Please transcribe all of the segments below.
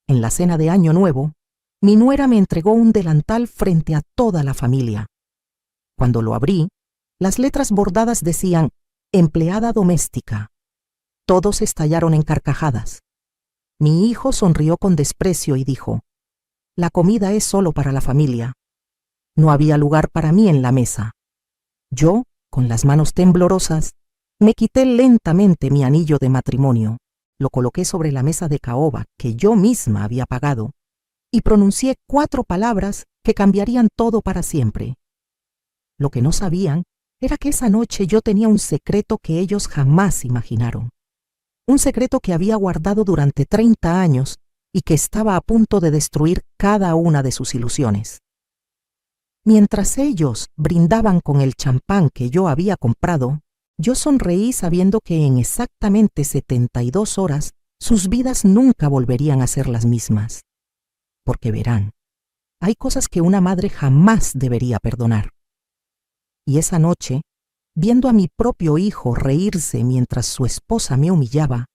en la cena de Año Nuevo, mi nuera me entregó un delantal frente a toda la familia. Cuando lo abrí, las letras bordadas decían «Empleada doméstica». Todos estallaron en carcajadas. Mi hijo sonrió con desprecio y dijo: «La comida es solo para la familia». No había lugar para mí en la mesa. Yo, con las manos temblorosas, me quité lentamente mi anillo de matrimonio, lo coloqué sobre la mesa de caoba que yo misma había pagado y pronuncié 4 palabras que cambiarían todo para siempre. Lo que no sabían era que esa noche yo tenía un secreto que ellos jamás imaginaron. Un secreto que había guardado durante 30 años y que estaba a punto de destruir cada una de sus ilusiones. Mientras ellos brindaban con el champán que yo había comprado, yo sonreí sabiendo que en exactamente 72 horas sus vidas nunca volverían a ser las mismas. Porque verán, hay cosas que una madre jamás debería perdonar. Y esa noche, viendo a mi propio hijo reírse mientras su esposa me humillaba,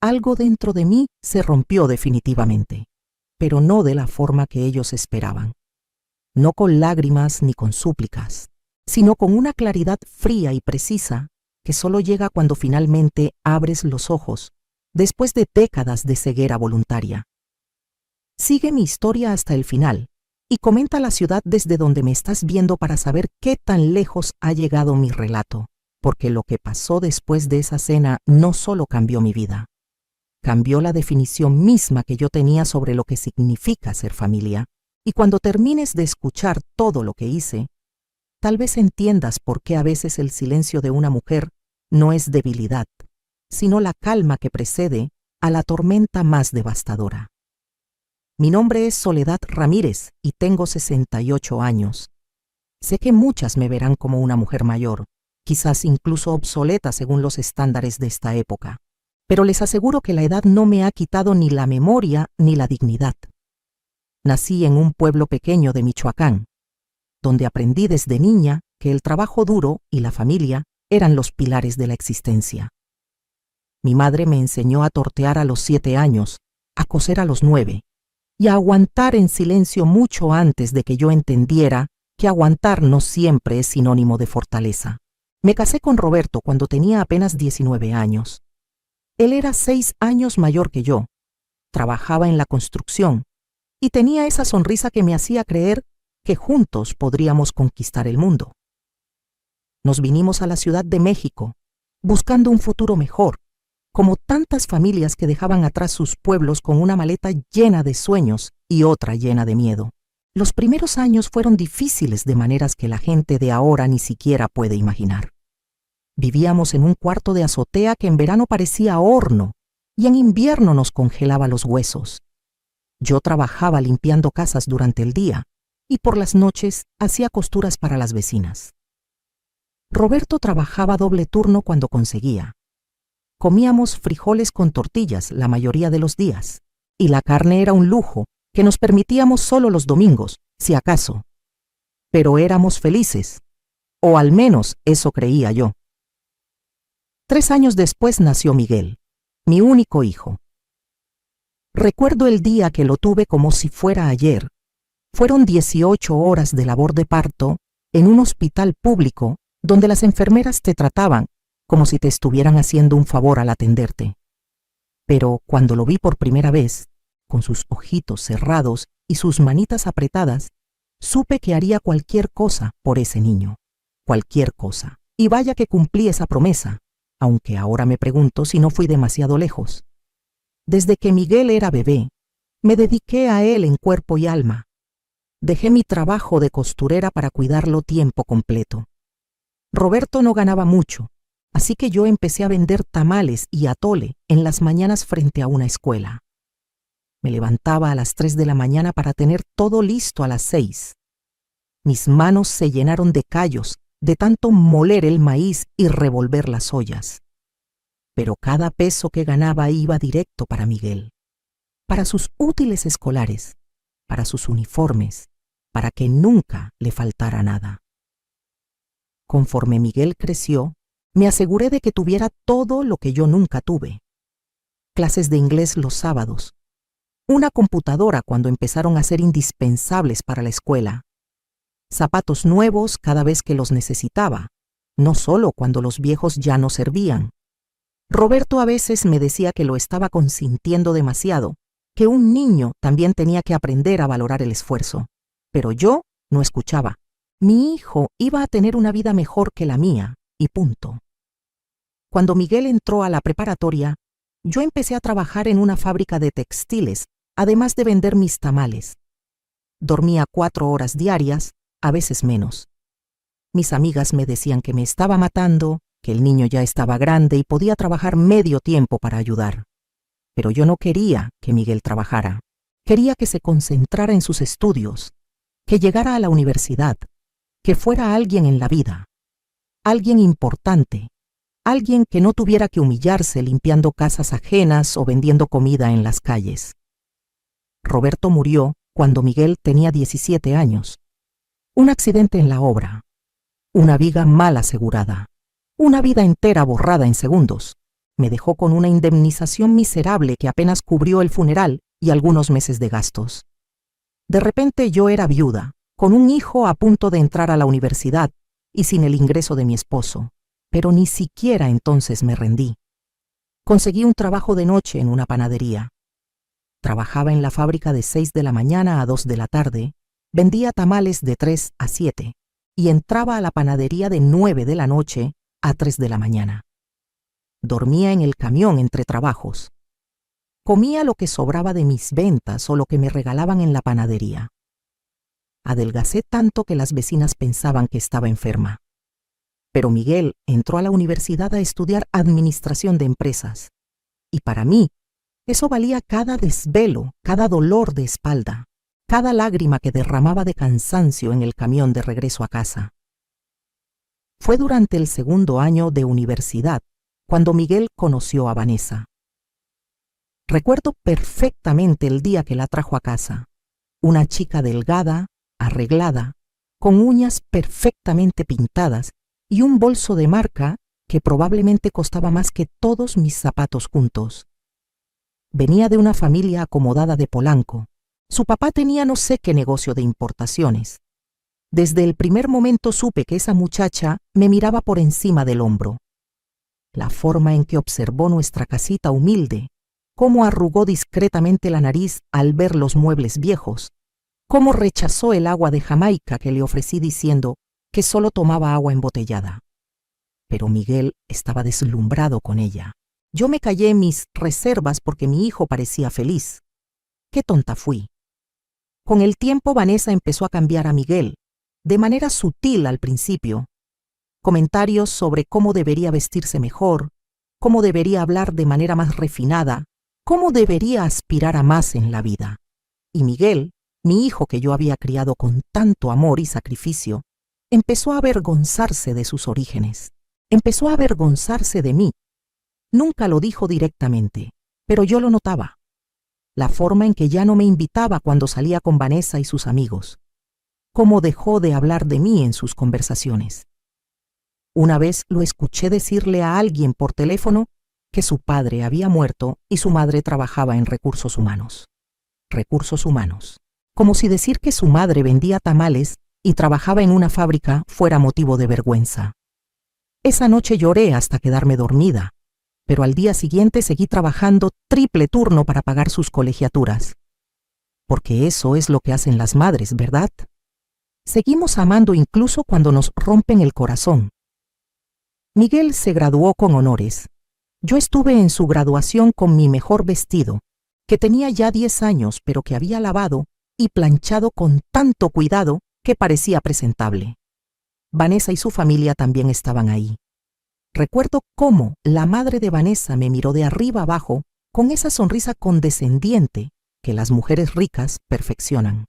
algo dentro de mí se rompió definitivamente, pero no de la forma que ellos esperaban. No con lágrimas ni con súplicas, sino con una claridad fría y precisa que solo llega cuando finalmente abres los ojos, después de décadas de ceguera voluntaria. Sigue mi historia hasta el final y comenta la ciudad desde donde me estás viendo para saber qué tan lejos ha llegado mi relato, porque lo que pasó después de esa cena no solo cambió mi vida, cambió la definición misma que yo tenía sobre lo que significa ser familia. Y cuando termines de escuchar todo lo que hice, tal vez entiendas por qué a veces el silencio de una mujer no es debilidad, sino la calma que precede a la tormenta más devastadora. Mi nombre es Soledad Ramírez y tengo 68 años. Sé que muchas me verán como una mujer mayor, quizás incluso obsoleta según los estándares de esta época, pero les aseguro que la edad no me ha quitado ni la memoria ni la dignidad. Nací en un pueblo pequeño de Michoacán, donde aprendí desde niña que el trabajo duro y la familia eran los pilares de la existencia. Mi madre me enseñó a tortear a los 7 años, a coser a los 9 y a aguantar en silencio mucho antes de que yo entendiera que aguantar no siempre es sinónimo de fortaleza. Me casé con Roberto cuando tenía apenas 19 años. Él era 6 años mayor que yo, trabajaba en la construcción y tenía esa sonrisa que me hacía creer que juntos podríamos conquistar el mundo. Nos vinimos a la Ciudad de México, buscando un futuro mejor, como tantas familias que dejaban atrás sus pueblos con una maleta llena de sueños y otra llena de miedo. Los primeros años fueron difíciles de maneras que la gente de ahora ni siquiera puede imaginar. Vivíamos en un cuarto de azotea que en verano parecía horno y en invierno nos congelaba los huesos. Yo trabajaba limpiando casas durante el día y por las noches hacía costuras para las vecinas. Roberto trabajaba doble turno cuando conseguía. Comíamos frijoles con tortillas la mayoría de los días y la carne era un lujo que nos permitíamos solo los domingos, si acaso. Pero éramos felices, o al menos eso creía yo. 3 años después nació Miguel, mi único hijo. Recuerdo el día que lo tuve como si fuera ayer. Fueron 18 horas de labor de parto en un hospital público donde las enfermeras te trataban como si te estuvieran haciendo un favor al atenderte. Pero cuando lo vi por primera vez, con sus ojitos cerrados y sus manitas apretadas, supe que haría cualquier cosa por ese niño. Cualquier cosa. Y vaya que cumplí esa promesa, aunque ahora me pregunto si no fui demasiado lejos. Desde que Miguel era bebé, me dediqué a él en cuerpo y alma. Dejé mi trabajo de costurera para cuidarlo tiempo completo. Roberto no ganaba mucho, así que yo empecé a vender tamales y atole en las mañanas frente a una escuela. Me levantaba a las 3 de la mañana para tener todo listo a las 6. Mis manos se llenaron de callos de tanto moler el maíz y revolver las ollas. Pero cada peso que ganaba iba directo para Miguel, para sus útiles escolares, para sus uniformes, para que nunca le faltara nada. Conforme Miguel creció, me aseguré de que tuviera todo lo que yo nunca tuve. Clases de inglés los sábados, una computadora cuando empezaron a ser indispensables para la escuela, zapatos nuevos cada vez que los necesitaba, no solo cuando los viejos ya no servían. Roberto a veces me decía que lo estaba consintiendo demasiado, que un niño también tenía que aprender a valorar el esfuerzo. Pero yo no escuchaba. Mi hijo iba a tener una vida mejor que la mía, y punto. Cuando Miguel entró a la preparatoria, yo empecé a trabajar en una fábrica de textiles, además de vender mis tamales. Dormía 4 horas diarias, a veces menos. Mis amigas me decían que me estaba matando, que el niño ya estaba grande y podía trabajar medio tiempo para ayudar. Pero yo no quería que Miguel trabajara. Quería que se concentrara en sus estudios, que llegara a la universidad, que fuera alguien en la vida, alguien importante, alguien que no tuviera que humillarse limpiando casas ajenas o vendiendo comida en las calles. Roberto murió cuando Miguel tenía 17 años. Un accidente en la obra, una viga mal asegurada, una vida entera borrada en segundos. Me dejó con una indemnización miserable que apenas cubrió el funeral y algunos meses de gastos. De repente yo era viuda, con un hijo a punto de entrar a la universidad y sin el ingreso de mi esposo, pero ni siquiera entonces me rendí. Conseguí un trabajo de noche en una panadería. Trabajaba en la fábrica de 6 de la mañana a 2 de la tarde, vendía tamales de 3 a 7 y entraba a la panadería de 9 de la noche a 3 de la mañana. Dormía en el camión entre trabajos. Comía lo que sobraba de mis ventas o lo que me regalaban en la panadería. Adelgacé tanto que las vecinas pensaban que estaba enferma. Pero Miguel entró a la universidad a estudiar administración de empresas. Y para mí, eso valía cada desvelo, cada dolor de espalda, cada lágrima que derramaba de cansancio en el camión de regreso a casa. Fue durante el segundo año de universidad cuando Miguel conoció a Vanessa. Recuerdo perfectamente el día que la trajo a casa. Una chica delgada, arreglada, con uñas perfectamente pintadas y un bolso de marca que probablemente costaba más que todos mis zapatos juntos. Venía de una familia acomodada de Polanco. Su papá tenía no sé qué negocio de importaciones. Desde el primer momento supe que esa muchacha me miraba por encima del hombro. La forma en que observó nuestra casita humilde, cómo arrugó discretamente la nariz al ver los muebles viejos, cómo rechazó el agua de Jamaica que le ofrecí diciendo que solo tomaba agua embotellada. Pero Miguel estaba deslumbrado con ella. Yo me callé mis reservas porque mi hijo parecía feliz. Qué tonta fui. Con el tiempo Vanessa empezó a cambiar a Miguel, de manera sutil al principio. Comentarios sobre cómo debería vestirse mejor, cómo debería hablar de manera más refinada, cómo debería aspirar a más en la vida. Y Miguel, mi hijo que yo había criado con tanto amor y sacrificio, empezó a avergonzarse de sus orígenes. Empezó a avergonzarse de mí. Nunca lo dijo directamente, pero yo lo notaba. La forma en que ya no me invitaba cuando salía con Vanessa y sus amigos. Cómo dejó de hablar de mí en sus conversaciones. Una vez lo escuché decirle a alguien por teléfono que su padre había muerto y su madre trabajaba en recursos humanos. Recursos humanos. Como si decir que su madre vendía tamales y trabajaba en una fábrica fuera motivo de vergüenza. Esa noche lloré hasta quedarme dormida, pero al día siguiente seguí trabajando triple turno para pagar sus colegiaturas. Porque eso es lo que hacen las madres, ¿verdad? Seguimos amando incluso cuando nos rompen el corazón. Miguel se graduó con honores. Yo estuve en su graduación con mi mejor vestido, que tenía ya 10 años, pero que había lavado y planchado con tanto cuidado que parecía presentable. Vanessa y su familia también estaban ahí. Recuerdo cómo la madre de Vanessa me miró de arriba abajo con esa sonrisa condescendiente que las mujeres ricas perfeccionan.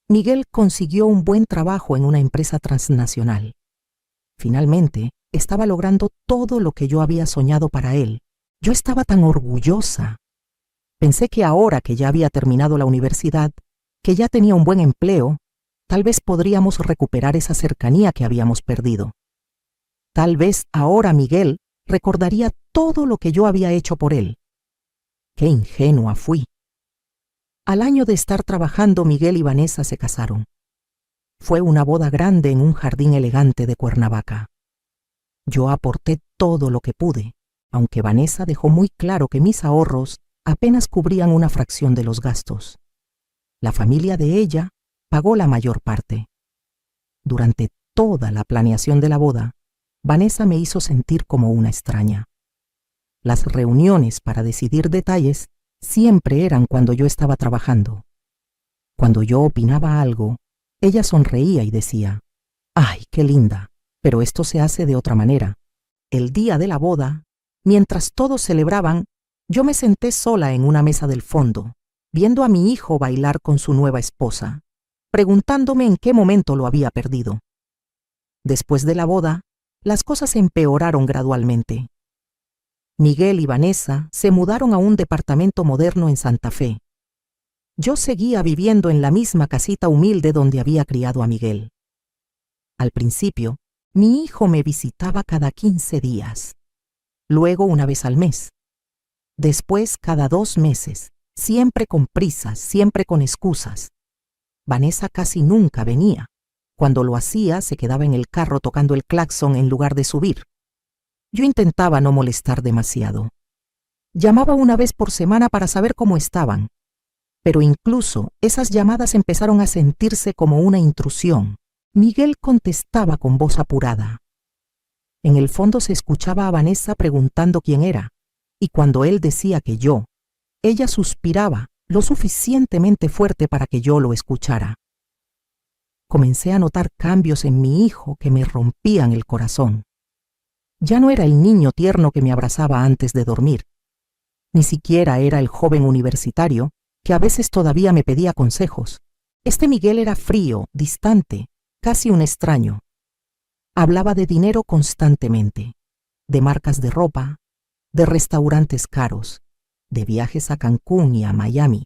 Miguel consiguió un buen trabajo en una empresa transnacional. Finalmente, estaba logrando todo lo que yo había soñado para él. Yo estaba tan orgullosa. Pensé que ahora que ya había terminado la universidad, que ya tenía un buen empleo, tal vez podríamos recuperar esa cercanía que habíamos perdido. Tal vez ahora Miguel recordaría todo lo que yo había hecho por él. Qué ingenua fui. Al año de estar trabajando, Miguel y Vanessa se casaron. Fue una boda grande en un jardín elegante de Cuernavaca. Yo aporté todo lo que pude, aunque Vanessa dejó muy claro que mis ahorros apenas cubrían una fracción de los gastos. La familia de ella pagó la mayor parte. Durante toda la planeación de la boda, Vanessa me hizo sentir como una extraña. Las reuniones para decidir detalles siempre eran cuando yo estaba trabajando. Cuando yo opinaba algo, ella sonreía y decía: «¡Ay, qué linda! Pero esto se hace de otra manera». El día de la boda, mientras todos celebraban, yo me senté sola en una mesa del fondo, viendo a mi hijo bailar con su nueva esposa, preguntándome en qué momento lo había perdido. Después de la boda, las cosas empeoraron gradualmente. Miguel y Vanessa se mudaron a un departamento moderno en Santa Fe. Yo seguía viviendo en la misma casita humilde donde había criado a Miguel. Al principio, mi hijo me visitaba cada 15 días, luego una vez al mes, después cada 2 meses, siempre con prisas, siempre con excusas. Vanessa casi nunca venía. Cuando lo hacía, se quedaba en el carro tocando el claxon en lugar de subir. Yo intentaba no molestar demasiado. Llamaba una vez por semana para saber cómo estaban, pero incluso esas llamadas empezaron a sentirse como una intrusión. Miguel contestaba con voz apurada. En el fondo se escuchaba a Vanessa preguntando quién era, y cuando él decía que yo, ella suspiraba lo suficientemente fuerte para que yo lo escuchara. Comencé a notar cambios en mi hijo que me rompían el corazón. Ya no era el niño tierno que me abrazaba antes de dormir. Ni siquiera era el joven universitario que a veces todavía me pedía consejos. Este Miguel era frío, distante, casi un extraño. Hablaba de dinero constantemente, de marcas de ropa, de restaurantes caros, de viajes a Cancún y a Miami.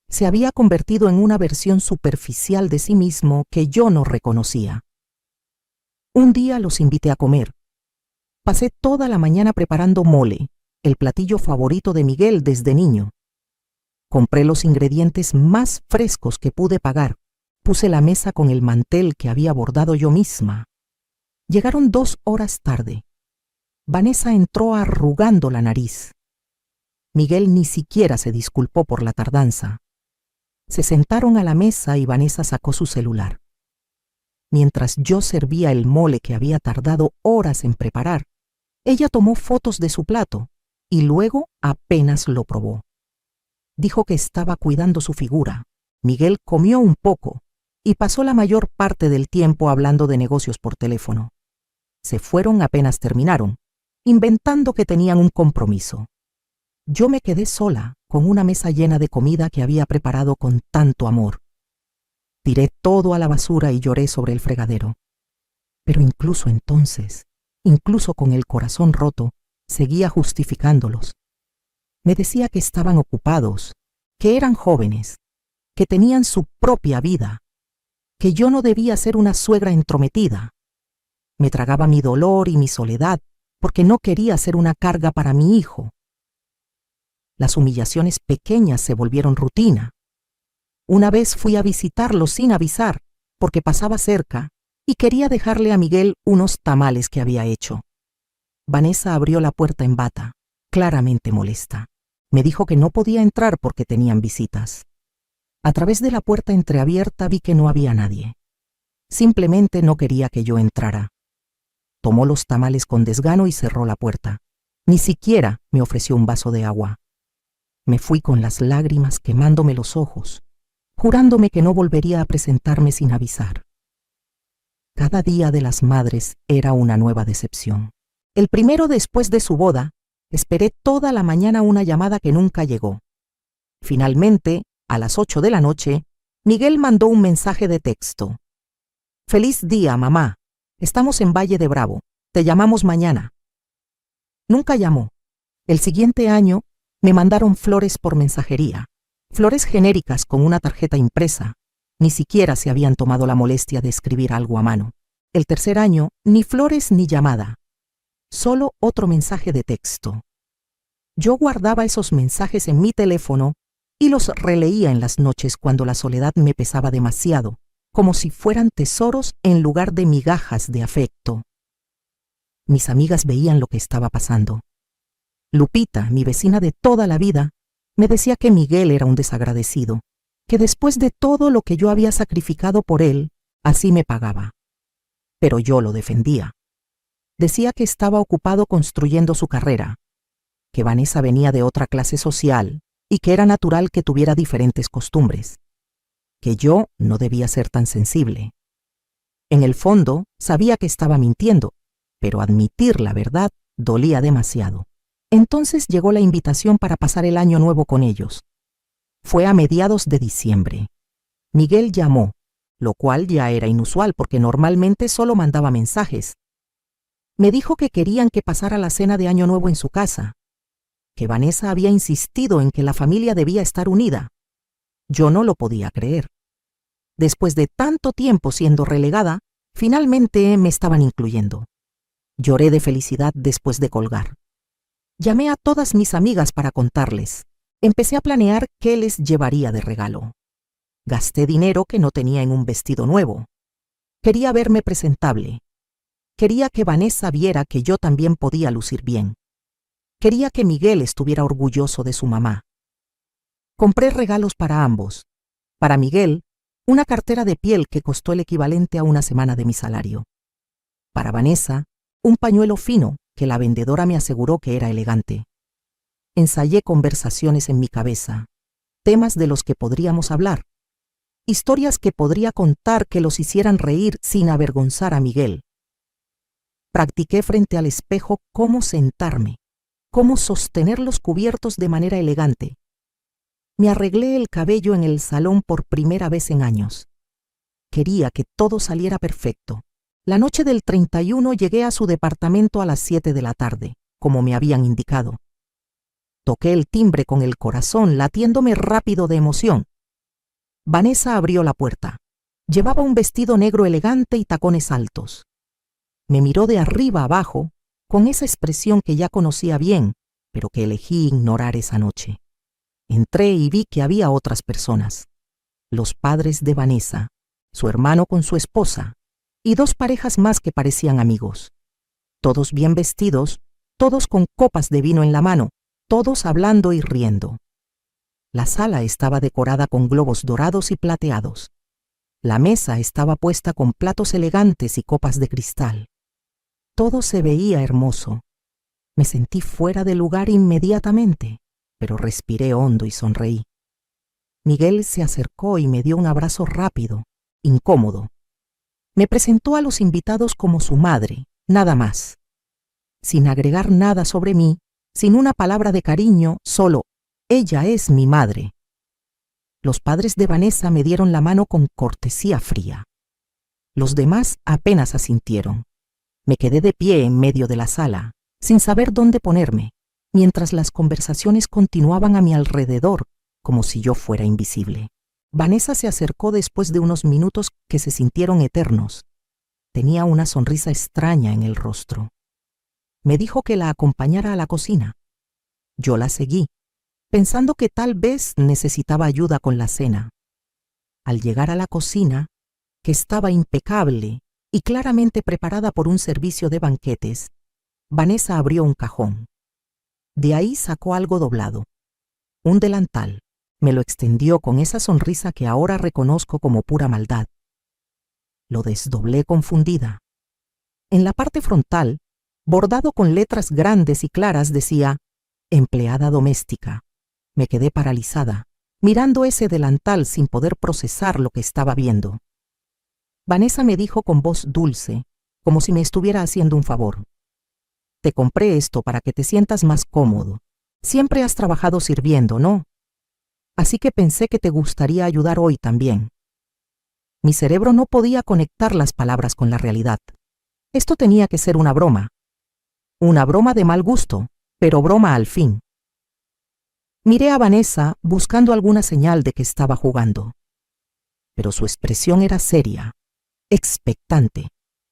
Se había convertido en una versión superficial de sí mismo que yo no reconocía. Un día los invité a comer. Pasé toda la mañana preparando mole, el platillo favorito de Miguel desde niño. Compré los ingredientes más frescos que pude pagar. Puse la mesa con el mantel que había bordado yo misma. Llegaron 2 horas tarde. Vanessa entró arrugando la nariz. Miguel ni siquiera se disculpó por la tardanza. Se sentaron a la mesa y Vanessa sacó su celular. Mientras yo servía el mole que había tardado horas en preparar, ella tomó fotos de su plato y luego apenas lo probó. Dijo que estaba cuidando su figura. Miguel comió un poco y pasó la mayor parte del tiempo hablando de negocios por teléfono. Se fueron apenas terminaron, inventando que tenían un compromiso. Yo me quedé sola con una mesa llena de comida que había preparado con tanto amor. Tiré todo a la basura y lloré sobre el fregadero. Pero incluso entonces, incluso con el corazón roto, seguía justificándolos. Me decía que estaban ocupados, que eran jóvenes, que tenían su propia vida, que yo no debía ser una suegra entrometida. Me tragaba mi dolor y mi soledad porque no quería ser una carga para mi hijo. Las humillaciones pequeñas se volvieron rutina. Una vez fui a visitarlo sin avisar, porque pasaba cerca y quería dejarle a Miguel unos tamales que había hecho. Vanessa abrió la puerta en bata, claramente molesta. Me dijo que no podía entrar porque tenían visitas. A través de la puerta entreabierta vi que no había nadie. Simplemente no quería que yo entrara. Tomó los tamales con desgano y cerró la puerta. Ni siquiera me ofreció un vaso de agua. Me fui con las lágrimas quemándome los ojos, jurándome que no volvería a presentarme sin avisar. Cada día de las madres era una nueva decepción. El primero después de su boda, esperé toda la mañana una llamada que nunca llegó. Finalmente, a las 8 de la noche, Miguel mandó un mensaje de texto. «Feliz día, mamá. Estamos en Valle de Bravo. Te llamamos mañana». Nunca llamó. El siguiente año, me mandaron flores por mensajería. Flores genéricas con una tarjeta impresa. Ni siquiera se habían tomado la molestia de escribir algo a mano. El tercer año, ni flores ni llamada. Solo otro mensaje de texto. Yo guardaba esos mensajes en mi teléfono y los releía en las noches cuando la soledad me pesaba demasiado, como si fueran tesoros en lugar de migajas de afecto. Mis amigas veían lo que estaba pasando. Lupita, mi vecina de toda la vida, me decía que Miguel era un desagradecido, que después de todo lo que yo había sacrificado por él, así me pagaba. Pero yo lo defendía. Decía que estaba ocupado construyendo su carrera, que Vanessa venía de otra clase social y que era natural que tuviera diferentes costumbres, que yo no debía ser tan sensible. En el fondo, sabía que estaba mintiendo, pero admitir la verdad dolía demasiado. Entonces llegó la invitación para pasar el año nuevo con ellos. Fue a mediados de diciembre. Miguel llamó, lo cual ya era inusual porque normalmente solo mandaba mensajes. Me dijo que querían que pasara la cena de Año Nuevo en su casa, que Vanessa había insistido en que la familia debía estar unida. Yo no lo podía creer. Después de tanto tiempo siendo relegada, finalmente me estaban incluyendo. Lloré de felicidad después de colgar. Llamé a todas mis amigas para contarles. Empecé a planear qué les llevaría de regalo. Gasté dinero que no tenía en un vestido nuevo. Quería verme presentable. Quería que Vanessa viera que yo también podía lucir bien. Quería que Miguel estuviera orgulloso de su mamá. Compré regalos para ambos. Para Miguel, una cartera de piel que costó el equivalente a una semana de mi salario. Para Vanessa, un pañuelo fino que la vendedora me aseguró que era elegante. Ensayé conversaciones en mi cabeza, temas de los que podríamos hablar, historias que podría contar que los hicieran reír sin avergonzar a Miguel. Practiqué frente al espejo cómo sentarme, cómo sostener los cubiertos de manera elegante. Me arreglé el cabello en el salón por primera vez en años. Quería que todo saliera perfecto. La noche del 31 llegué a su departamento a las 7 de la tarde, como me habían indicado. Toqué el timbre con el corazón latiéndome rápido de emoción. Vanessa abrió la puerta. Llevaba un vestido negro elegante y tacones altos. Me miró de arriba abajo, con esa expresión que ya conocía bien, pero que elegí ignorar esa noche. Entré y vi que había otras personas. Los padres de Vanessa, su hermano con su esposa, y dos parejas más que parecían amigos. Todos bien vestidos, todos con copas de vino en la mano, todos hablando y riendo. La sala estaba decorada con globos dorados y plateados. La mesa estaba puesta con platos elegantes y copas de cristal. Todo se veía hermoso. Me sentí fuera de lugar inmediatamente, pero respiré hondo y sonreí. Miguel se acercó y me dio un abrazo rápido, incómodo. Me presentó a los invitados como su madre, nada más. Sin agregar nada sobre mí, sin una palabra de cariño, solo, ella es mi madre. Los padres de Vanessa me dieron la mano con cortesía fría. Los demás apenas asintieron. Me quedé de pie en medio de la sala, sin saber dónde ponerme, mientras las conversaciones continuaban a mi alrededor, como si yo fuera invisible. Vanessa se acercó después de unos minutos que se sintieron eternos. Tenía una sonrisa extraña en el rostro. Me dijo que la acompañara a la cocina. Yo la seguí, pensando que tal vez necesitaba ayuda con la cena. Al llegar a la cocina, que estaba impecable y claramente preparada por un servicio de banquetes, Vanessa abrió un cajón. De ahí sacó algo doblado, un delantal. Me lo extendió con esa sonrisa que ahora reconozco como pura maldad. Lo desdoblé confundida. En la parte frontal, bordado con letras grandes y claras, decía «Empleada doméstica». Me quedé paralizada, mirando ese delantal sin poder procesar lo que estaba viendo. Vanessa me dijo con voz dulce, como si me estuviera haciendo un favor. «Te compré esto para que te sientas más cómodo. Siempre has trabajado sirviendo, ¿no? Así que pensé que te gustaría ayudar hoy también». Mi cerebro no podía conectar las palabras con la realidad. Esto tenía que ser una broma. Una broma de mal gusto, pero broma al fin. Miré a Vanessa buscando alguna señal de que estaba jugando. Pero su expresión era seria, expectante,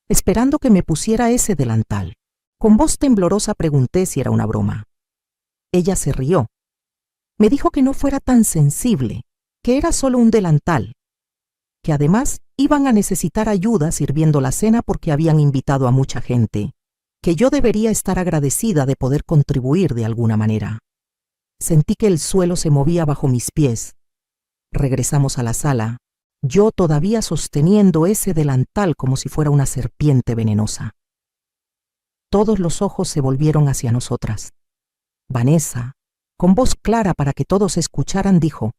esperando que me pusiera ese delantal. Con voz temblorosa pregunté si era una broma. Ella se rió. Me dijo que no fuera tan sensible, que era solo un delantal, que además iban a necesitar ayuda sirviendo la cena porque habían invitado a mucha gente, que yo debería estar agradecida de poder contribuir de alguna manera. Sentí que el suelo se movía bajo mis pies. Regresamos a la sala, yo todavía sosteniendo ese delantal como si fuera una serpiente venenosa. Todos los ojos se volvieron hacia nosotras. Vanessa, con voz clara para que todos escucharan, dijo: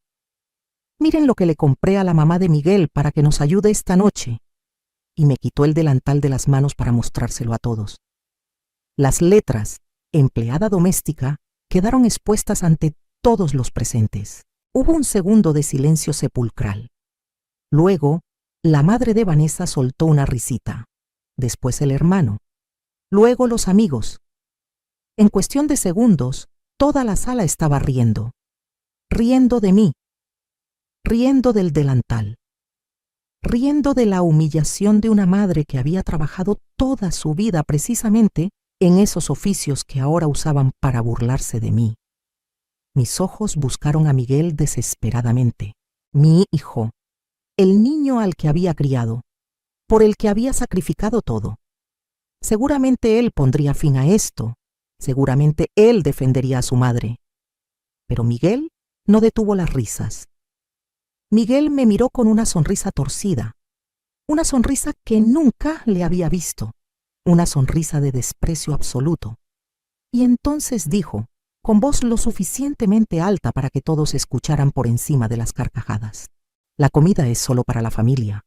«Miren lo que le compré a la mamá de Miguel para que nos ayude esta noche», y me quitó el delantal de las manos para mostrárselo a todos. Las letras «empleada doméstica» quedaron expuestas ante todos los presentes. Hubo un segundo de silencio sepulcral. Luego, la madre de Vanessa soltó una risita. Después el hermano. Luego los amigos. En cuestión de segundos, toda la sala estaba riendo. Riendo de mí. Riendo del delantal. Riendo de la humillación de una madre que había trabajado toda su vida precisamente en esos oficios que ahora usaban para burlarse de mí. Mis ojos buscaron a Miguel desesperadamente. Mi hijo, el niño al que había criado, por el que había sacrificado todo. Seguramente él pondría fin a esto. Seguramente él defendería a su madre. Pero Miguel no detuvo las risas. Miguel me miró con una sonrisa torcida, una sonrisa que nunca le había visto, una sonrisa de desprecio absoluto. Y entonces dijo, con voz lo suficientemente alta para que todos escucharan por encima de las carcajadas: «La comida es solo para la familia».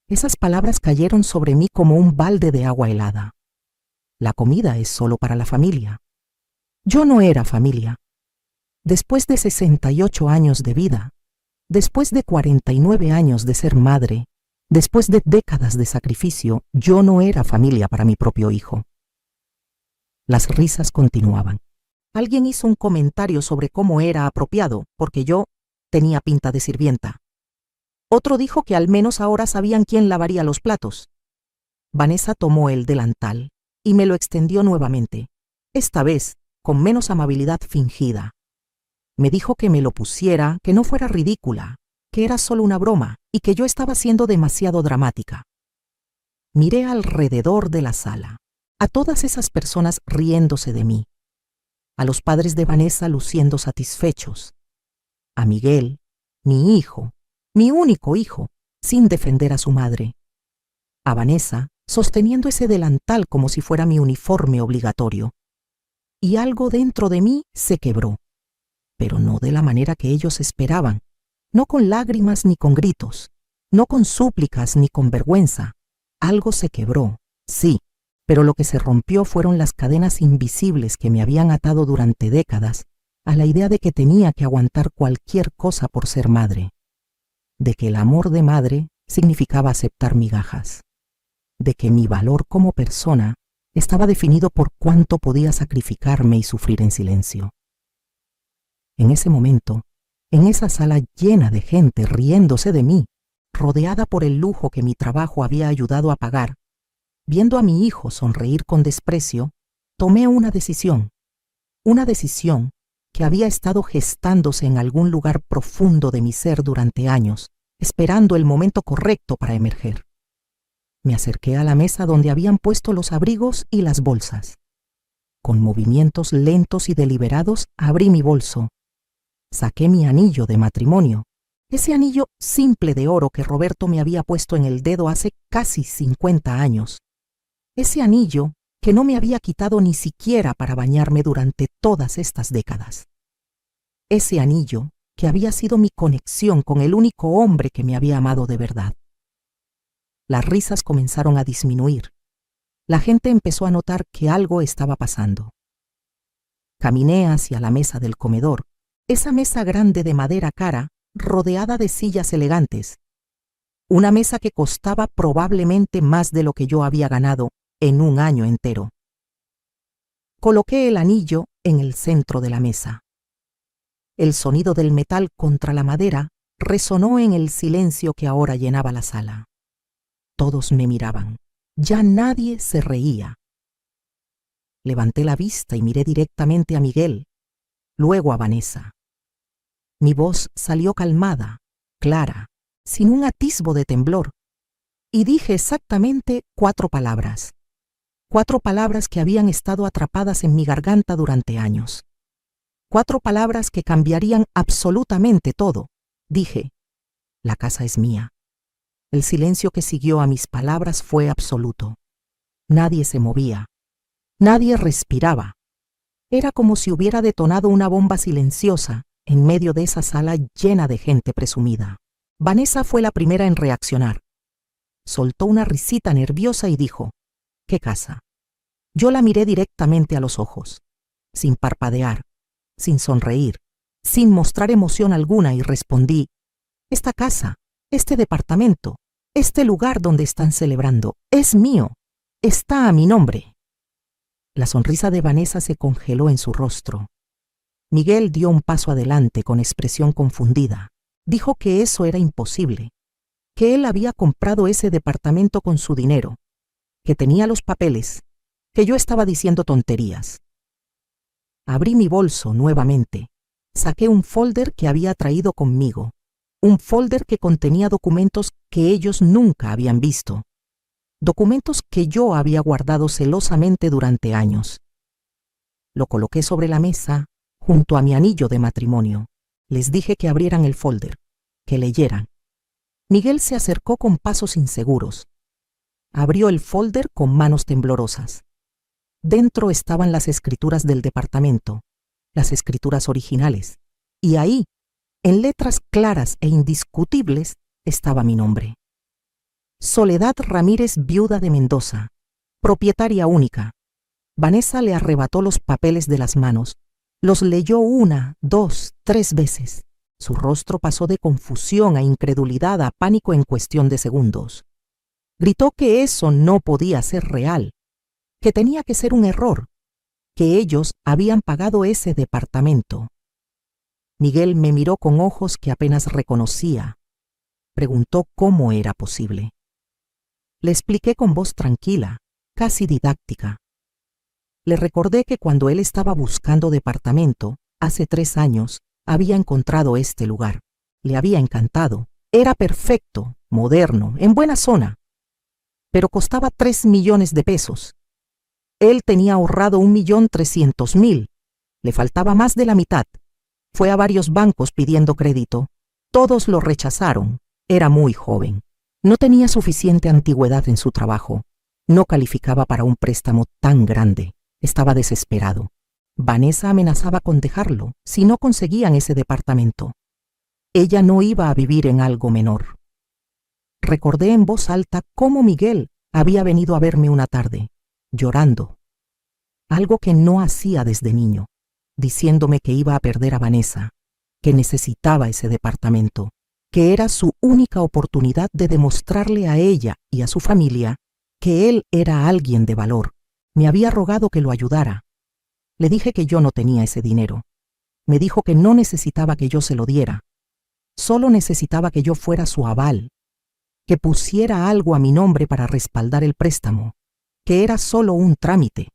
Esas palabras cayeron sobre mí como un balde de agua helada. La comida es solo para la familia. Yo no era familia. Después de 68 años de vida, después de 49 años de ser madre, después de décadas de sacrificio, yo no era familia para mi propio hijo. Las risas continuaban. Alguien hizo un comentario sobre cómo era apropiado, porque yo tenía pinta de sirvienta. Otro dijo que al menos ahora sabían quién lavaría los platos. Vanessa tomó el delantal y me lo extendió nuevamente, esta vez con menos amabilidad fingida. Me dijo que me lo pusiera, que no fuera ridícula, que era solo una broma y que yo estaba siendo demasiado dramática. Miré alrededor de la sala, a todas esas personas riéndose de mí, a los padres de Vanessa luciendo satisfechos, a Miguel, mi hijo, mi único hijo, sin defender a su madre, a Vanessa sosteniendo ese delantal como si fuera mi uniforme obligatorio. Y algo dentro de mí se quebró, pero no de la manera que ellos esperaban, no con lágrimas ni con gritos, no con súplicas ni con vergüenza. Algo se quebró, sí, pero lo que se rompió fueron las cadenas invisibles que me habían atado durante décadas a la idea de que tenía que aguantar cualquier cosa por ser madre, de que el amor de madre significaba aceptar migajas, de que mi valor como persona estaba definido por cuánto podía sacrificarme y sufrir en silencio. En ese momento, en esa sala llena de gente riéndose de mí, rodeada por el lujo que mi trabajo había ayudado a pagar, viendo a mi hijo sonreír con desprecio, tomé una decisión que había estado gestándose en algún lugar profundo de mi ser durante años, esperando el momento correcto para emerger. Me acerqué a la mesa donde habían puesto los abrigos y las bolsas. Con movimientos lentos y deliberados abrí mi bolso. Saqué mi anillo de matrimonio, ese anillo simple de oro que Roberto me había puesto en el dedo hace casi 50 años. Ese anillo que no me había quitado ni siquiera para bañarme durante todas estas décadas. Ese anillo que había sido mi conexión con el único hombre que me había amado de verdad. Las risas comenzaron a disminuir. La gente empezó a notar que algo estaba pasando. Caminé hacia la mesa del comedor, esa mesa grande de madera cara, rodeada de sillas elegantes. Una mesa que costaba probablemente más de lo que yo había ganado en un año entero. Coloqué el anillo en el centro de la mesa. El sonido del metal contra la madera resonó en el silencio que ahora llenaba la sala. Todos me miraban. Ya nadie se reía. Levanté la vista y miré directamente a Miguel, luego a Vanessa. Mi voz salió calmada, clara, sin un atisbo de temblor, y dije exactamente 4 palabras. 4 palabras que habían estado atrapadas en mi garganta durante años. 4 palabras que cambiarían absolutamente todo. Dije: la casa es mía. El silencio que siguió a mis palabras fue absoluto. Nadie se movía. Nadie respiraba. Era como si hubiera detonado una bomba silenciosa en medio de esa sala llena de gente presumida. Vanessa fue la primera en reaccionar. Soltó una risita nerviosa y dijo: ¿qué casa? Yo la miré directamente a los ojos, sin parpadear, sin sonreír, sin mostrar emoción alguna, y respondí: esta casa, este departamento, este lugar donde están celebrando, es mío, está a mi nombre. La sonrisa de Vanessa se congeló en su rostro. Miguel dio un paso adelante con expresión confundida. Dijo que eso era imposible, que él había comprado ese departamento con su dinero, que tenía los papeles, que yo estaba diciendo tonterías. Abrí mi bolso nuevamente, saqué un folder que había traído conmigo, un folder que contenía documentos que ellos nunca habían visto, documentos que yo había guardado celosamente durante años. Lo coloqué sobre la mesa, junto a mi anillo de matrimonio. Les dije que abrieran el folder, que leyeran. Miguel se acercó con pasos inseguros. Abrió el folder con manos temblorosas. Dentro estaban las escrituras del departamento, las escrituras originales, y ahí, en letras claras e indiscutibles, estaba mi nombre. Soledad Ramírez, viuda de Mendoza, propietaria única. Vanessa le arrebató los papeles de las manos. Los leyó 1, 2, 3 veces. Su rostro pasó de confusión a incredulidad a pánico en cuestión de segundos. Gritó que eso no podía ser real, que tenía que ser un error, que ellos habían pagado ese departamento. Miguel me miró con ojos que apenas reconocía. Preguntó cómo era posible. Le expliqué con voz tranquila, casi didáctica. Le recordé que cuando él estaba buscando departamento, hace 3 años, había encontrado este lugar. Le había encantado. Era perfecto, moderno, en buena zona. Pero costaba 3 millones de pesos. Él tenía ahorrado 1.300.000. Le faltaba más de la mitad. Fue a varios bancos pidiendo crédito. Todos lo rechazaron. Era muy joven. No tenía suficiente antigüedad en su trabajo. No calificaba para un préstamo tan grande. Estaba desesperado. Vanessa amenazaba con dejarlo si no conseguían ese departamento. Ella no iba a vivir en algo menor. Recordé en voz alta cómo Miguel había venido a verme una tarde, llorando. Algo que no hacía desde niño, diciéndome que iba a perder a Vanessa, que necesitaba ese departamento, que era su única oportunidad de demostrarle a ella y a su familia que él era alguien de valor. Me había rogado que lo ayudara. Le dije que yo no tenía ese dinero. Me dijo que no necesitaba que yo se lo diera. Solo necesitaba que yo fuera su aval, que pusiera algo a mi nombre para respaldar el préstamo, que era solo un trámite,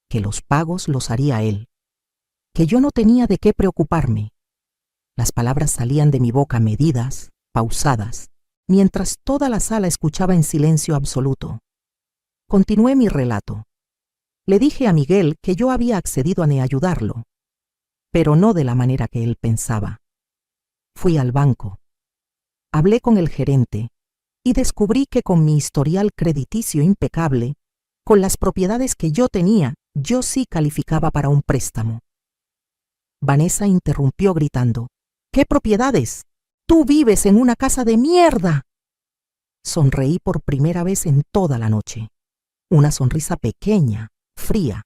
que los pagos los haría él, que yo no tenía de qué preocuparme. Las palabras salían de mi boca medidas, pausadas, mientras toda la sala escuchaba en silencio absoluto. Continué mi relato. Le dije a Miguel que yo había accedido a ayudarlo, pero no de la manera que él pensaba. Fui al banco. Hablé con el gerente y descubrí que con mi historial crediticio impecable, con las propiedades que yo tenía, yo sí calificaba para un préstamo. Vanessa interrumpió gritando: ¿qué propiedades? ¡Tú vives en una casa de mierda! Sonreí por primera vez en toda la noche. Una sonrisa pequeña, fría,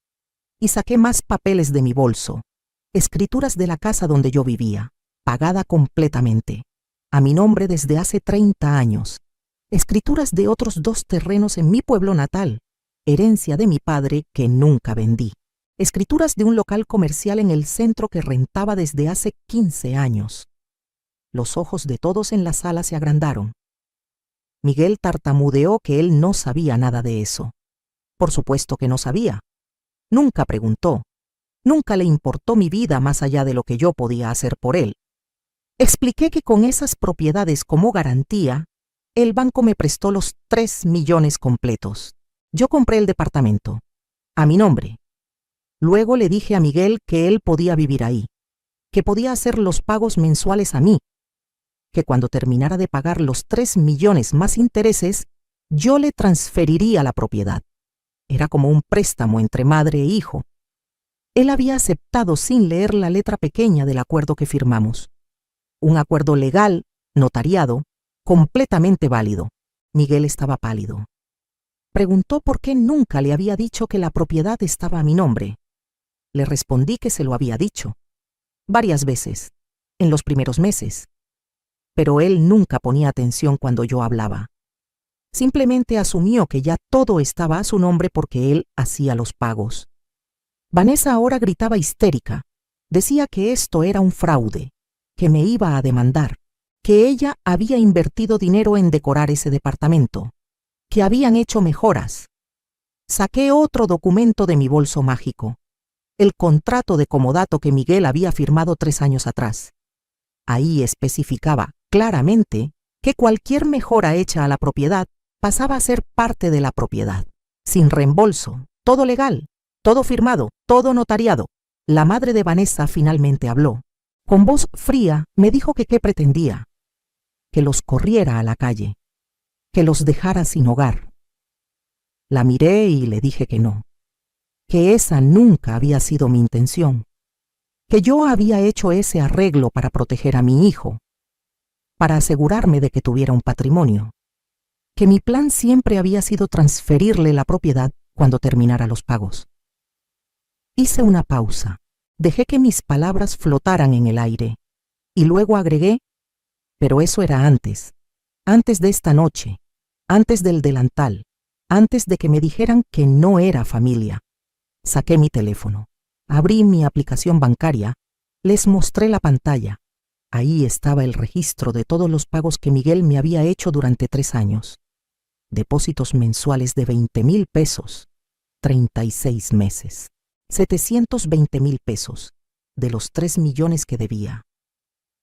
y saqué más papeles de mi bolso, escrituras de la casa donde yo vivía, pagada completamente, a mi nombre desde hace 30 años, escrituras de otros 2 terrenos en mi pueblo natal, herencia de mi padre que nunca vendí, escrituras de un local comercial en el centro que rentaba desde hace 15 años. Los ojos de todos en la sala se agrandaron. Miguel tartamudeó que él no sabía nada de eso. Por supuesto que no sabía. Nunca preguntó. Nunca le importó mi vida más allá de lo que yo podía hacer por él. Expliqué que con esas propiedades como garantía, el banco me prestó los 3 millones completos. Yo compré el departamento, a mi nombre. Luego le dije a Miguel que él podía vivir ahí, que podía hacer los pagos mensuales a mí, que cuando terminara de pagar los 3 millones más intereses, yo le transferiría la propiedad. Era como un préstamo entre madre e hijo. Él había aceptado sin leer la letra pequeña del acuerdo que firmamos. Un acuerdo legal, notariado, completamente válido. Miguel estaba pálido. Preguntó por qué nunca le había dicho que la propiedad estaba a mi nombre. Le respondí que se lo había dicho. Varias veces, en los primeros meses. Pero él nunca ponía atención cuando yo hablaba. Simplemente asumió que ya todo estaba a su nombre porque él hacía los pagos. Vanessa ahora gritaba histérica. Decía que esto era un fraude, que me iba a demandar, que ella había invertido dinero en decorar ese departamento, que habían hecho mejoras. Saqué otro documento de mi bolso mágico, el contrato de comodato que Miguel había firmado 3 años atrás. Ahí especificaba claramente que cualquier mejora hecha a la propiedad pasaba a ser parte de la propiedad, sin reembolso, todo legal, todo firmado, todo notariado. La madre de Vanessa finalmente habló. Con voz fría me dijo que qué pretendía, que los corriera a la calle, que los dejara sin hogar. La miré y le dije que no, que esa nunca había sido mi intención, que yo había hecho ese arreglo para proteger a mi hijo, para asegurarme de que tuviera un patrimonio, que mi plan siempre había sido transferirle la propiedad cuando terminara los pagos. Hice una pausa, dejé que mis palabras flotaran en el aire, y luego agregué, pero eso era antes de esta noche, antes del delantal, antes de que me dijeran que no era familia. Saqué mi teléfono, abrí mi aplicación bancaria, les mostré la pantalla. Ahí estaba el registro de todos los pagos que Miguel me había hecho durante 3 años. Depósitos mensuales de 20,000 pesos, 36 meses. 720,000 pesos, de los 3 millones que debía.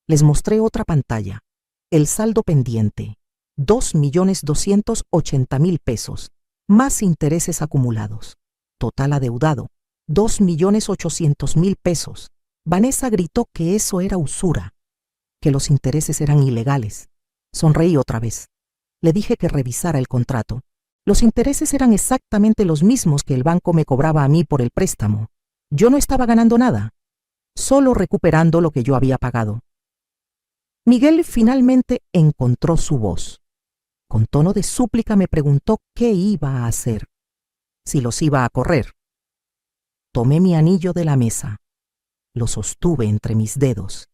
Les mostré otra pantalla, el saldo pendiente, 2,280,000 pesos, más intereses acumulados. Total adeudado, 2,800,000 pesos. Vanessa gritó que eso era usura, que los intereses eran ilegales. Sonreí otra vez. Le dije que revisara el contrato. Los intereses eran exactamente los mismos que el banco me cobraba a mí por el préstamo. Yo no estaba ganando nada, solo recuperando lo que yo había pagado. Miguel finalmente encontró su voz. Con tono de súplica me preguntó qué iba a hacer, si los iba a correr. Tomé mi anillo de la mesa, lo sostuve entre mis dedos.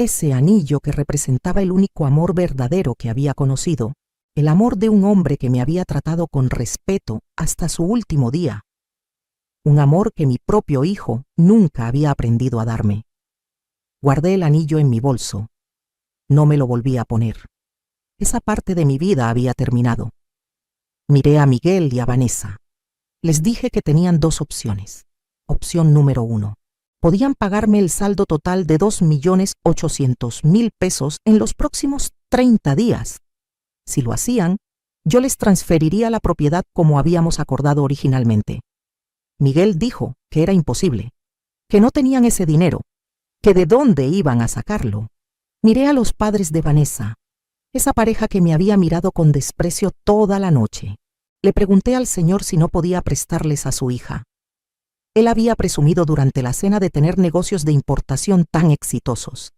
Ese anillo que representaba el único amor verdadero que había conocido, el amor de un hombre que me había tratado con respeto hasta su último día. Un amor que mi propio hijo nunca había aprendido a darme. Guardé el anillo en mi bolso. No me lo volví a poner. Esa parte de mi vida había terminado. Miré a Miguel y a Vanessa. Les dije que tenían 2 opciones. Opción número 1. Podían pagarme el saldo total de 2,800,000 pesos en los próximos 30 días. Si lo hacían, yo les transferiría la propiedad como habíamos acordado originalmente. Miguel dijo que era imposible, que no tenían ese dinero, que de dónde iban a sacarlo. Miré a los padres de Vanessa, esa pareja que me había mirado con desprecio toda la noche. Le pregunté al señor si no podía prestarles a su hija. Él había presumido durante la cena de tener negocios de importación tan exitosos.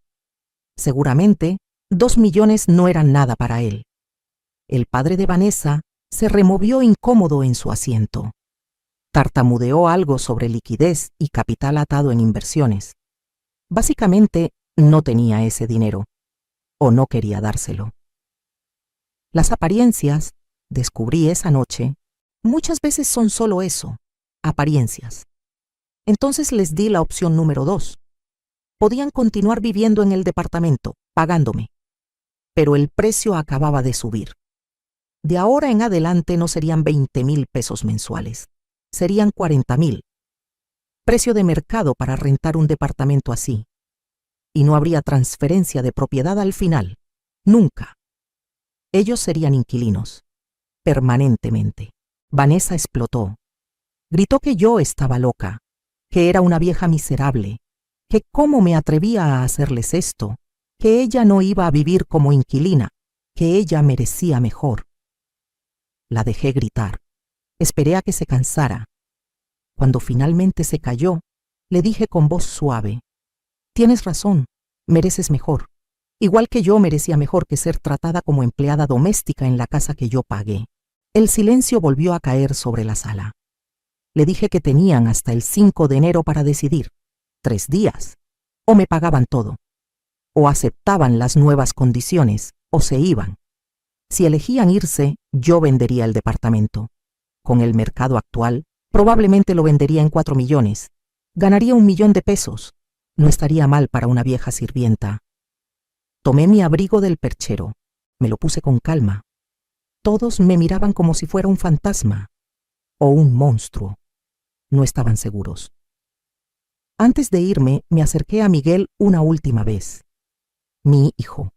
Seguramente, 2 millones no eran nada para él. El padre de Vanessa se removió incómodo en su asiento. Tartamudeó algo sobre liquidez y capital atado en inversiones. Básicamente, no tenía ese dinero, o no quería dárselo. Las apariencias, descubrí esa noche, muchas veces son solo eso, apariencias. Entonces les di la opción número 2. Podían continuar viviendo en el departamento, pagándome. Pero el precio acababa de subir. De ahora en adelante no serían 20,000 pesos mensuales, serían 40,000. Precio de mercado para rentar un departamento así. y no habría transferencia de propiedad al final. Nunca. Ellos serían inquilinos. Permanentemente. Vanessa explotó. Gritó que yo estaba loca, que era una vieja miserable, que cómo me atrevía a hacerles esto, que ella no iba a vivir como inquilina, que ella merecía mejor. La dejé gritar. Esperé a que se cansara. Cuando finalmente se calló, le dije con voz suave: «Tienes razón, mereces mejor. Igual que yo merecía mejor que ser tratada como empleada doméstica en la casa que yo pagué». El silencio volvió a caer sobre la sala. Le dije que tenían hasta el 5 de enero para decidir. 3 días. O me pagaban todo. O aceptaban las nuevas condiciones, o se iban. Si elegían irse, yo vendería el departamento. Con el mercado actual, probablemente lo vendería en 4 millones. Ganaría 1 millón de pesos. No estaría mal para una vieja sirvienta. Tomé mi abrigo del perchero. Me lo puse con calma. Todos me miraban como si fuera un fantasma o un monstruo. No estaban seguros. Antes de irme, me acerqué a Miguel una última vez. Mi hijo.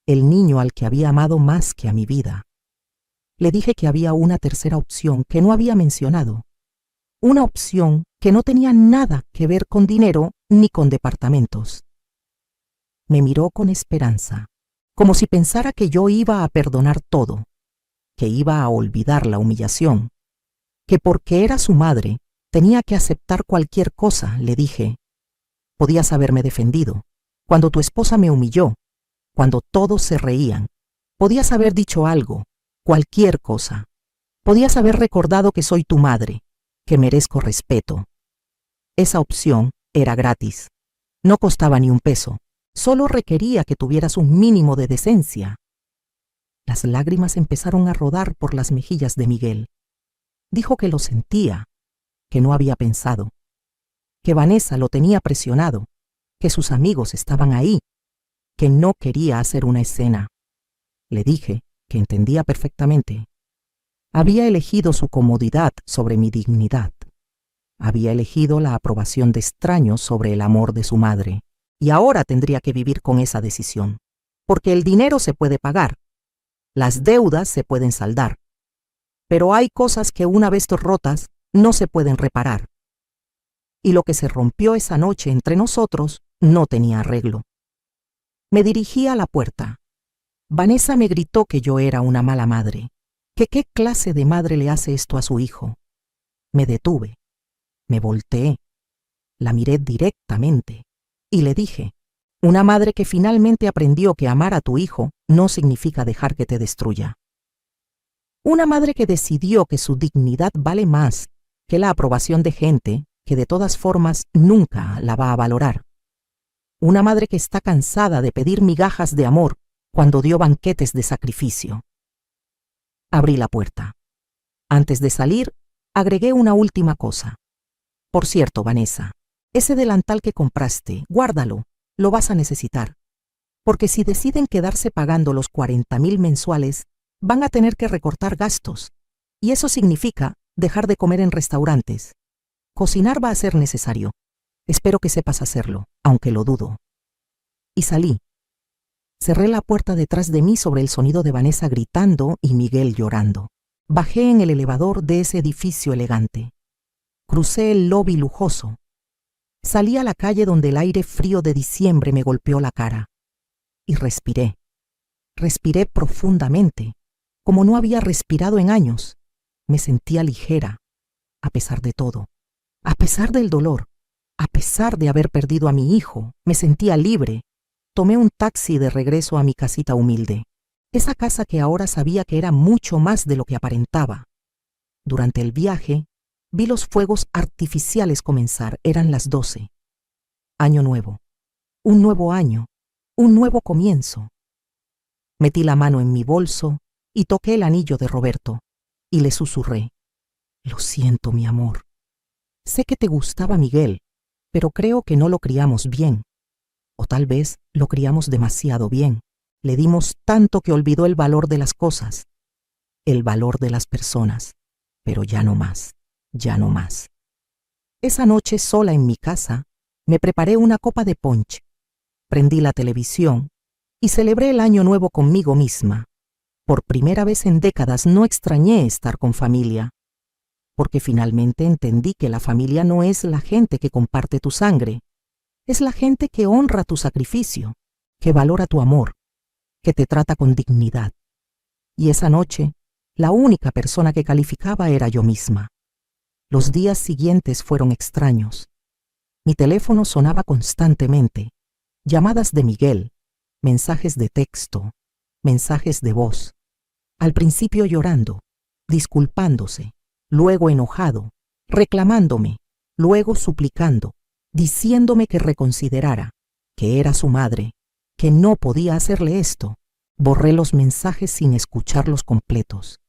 El niño al que había amado más que a mi vida. Le dije que había una tercera opción que no había mencionado. Una opción que no tenía nada que ver con dinero ni con departamentos. Me miró con esperanza, como si pensara que yo iba a perdonar todo, que iba a olvidar la humillación, que porque era su madre tenía que aceptar cualquier cosa. Le dije: «Podías haberme defendido. Cuando tu esposa me humilló, cuando todos se reían, podías haber dicho algo, cualquier cosa. Podías haber recordado que soy tu madre, que merezco respeto». Esa opción era gratis. No costaba ni un peso. Solo requería que tuvieras un mínimo de decencia. Las lágrimas empezaron a rodar por las mejillas de Miguel. Dijo que lo sentía, que no había pensado, que Vanessa lo tenía presionado, que sus amigos estaban ahí, que no quería hacer una escena. Le dije que entendía perfectamente. Había elegido su comodidad sobre mi dignidad. Había elegido la aprobación de extraños sobre el amor de su madre. Y ahora tendría que vivir con esa decisión. Porque el dinero se puede pagar. Las deudas se pueden saldar. Pero hay cosas que una vez rotas no se pueden reparar. Y lo que se rompió esa noche entre nosotros no tenía arreglo. Me dirigí a la puerta. Vanessa me gritó que yo era una mala madre, que qué clase de madre le hace esto a su hijo. Me detuve, me volteé, la miré directamente y le dije: «Una madre que finalmente aprendió que amar a tu hijo no significa dejar que te destruya. Una madre que decidió que su dignidad vale más que la aprobación de gente que de todas formas nunca la va a valorar. Una madre que está cansada de pedir migajas de amor cuando dio banquetes de sacrificio». Abrí la puerta. Antes de salir, agregué una última cosa. «Por cierto, Vanessa, ese delantal que compraste, guárdalo, lo vas a necesitar. Porque si deciden quedarse pagando los 40,000 mensuales, van a tener que recortar gastos. Y eso significa dejar de comer en restaurantes. Cocinar va a ser necesario. Espero que sepas hacerlo, aunque lo dudo». Y salí. Cerré la puerta detrás de mí sobre el sonido de Vanessa gritando y Miguel llorando. Bajé en el elevador de ese edificio elegante. Crucé el lobby lujoso. Salí a la calle donde el aire frío de diciembre me golpeó la cara. Y respiré. Respiré profundamente, como no había respirado en años. Me sentía ligera, a pesar de todo. A pesar del dolor, a pesar de haber perdido a mi hijo, me sentía libre. Tomé un taxi de regreso a mi casita humilde. Esa casa que ahora sabía que era mucho más de lo que aparentaba. Durante el viaje, vi los fuegos artificiales comenzar. Eran las 12. Año nuevo. Un nuevo año. Un nuevo comienzo. Metí la mano en mi bolso y toqué el anillo de Roberto. Y le susurré: «Lo siento, mi amor. Sé que te gustaba Miguel, pero creo que no lo criamos bien. O tal vez lo criamos demasiado bien. Le dimos tanto que olvidó el valor de las cosas, el valor de las personas. Pero ya no más, ya no más». Esa noche, sola en mi casa, me preparé una copa de punch. prendí la televisión y celebré el año nuevo conmigo misma. Por primera vez en décadas no extrañé estar con familia, porque finalmente entendí que la familia no es la gente que comparte tu sangre, es la gente que honra tu sacrificio, que valora tu amor, que te trata con dignidad. Y esa noche, la única persona que calificaba era yo misma. Los días siguientes fueron extraños. Mi teléfono sonaba constantemente, llamadas de Miguel, mensajes de texto, mensajes de voz. Al principio llorando, disculpándose, luego enojado, reclamándome, luego suplicando, diciéndome que reconsiderara, que era su madre, que no podía hacerle esto. Borré los mensajes sin escucharlos completos.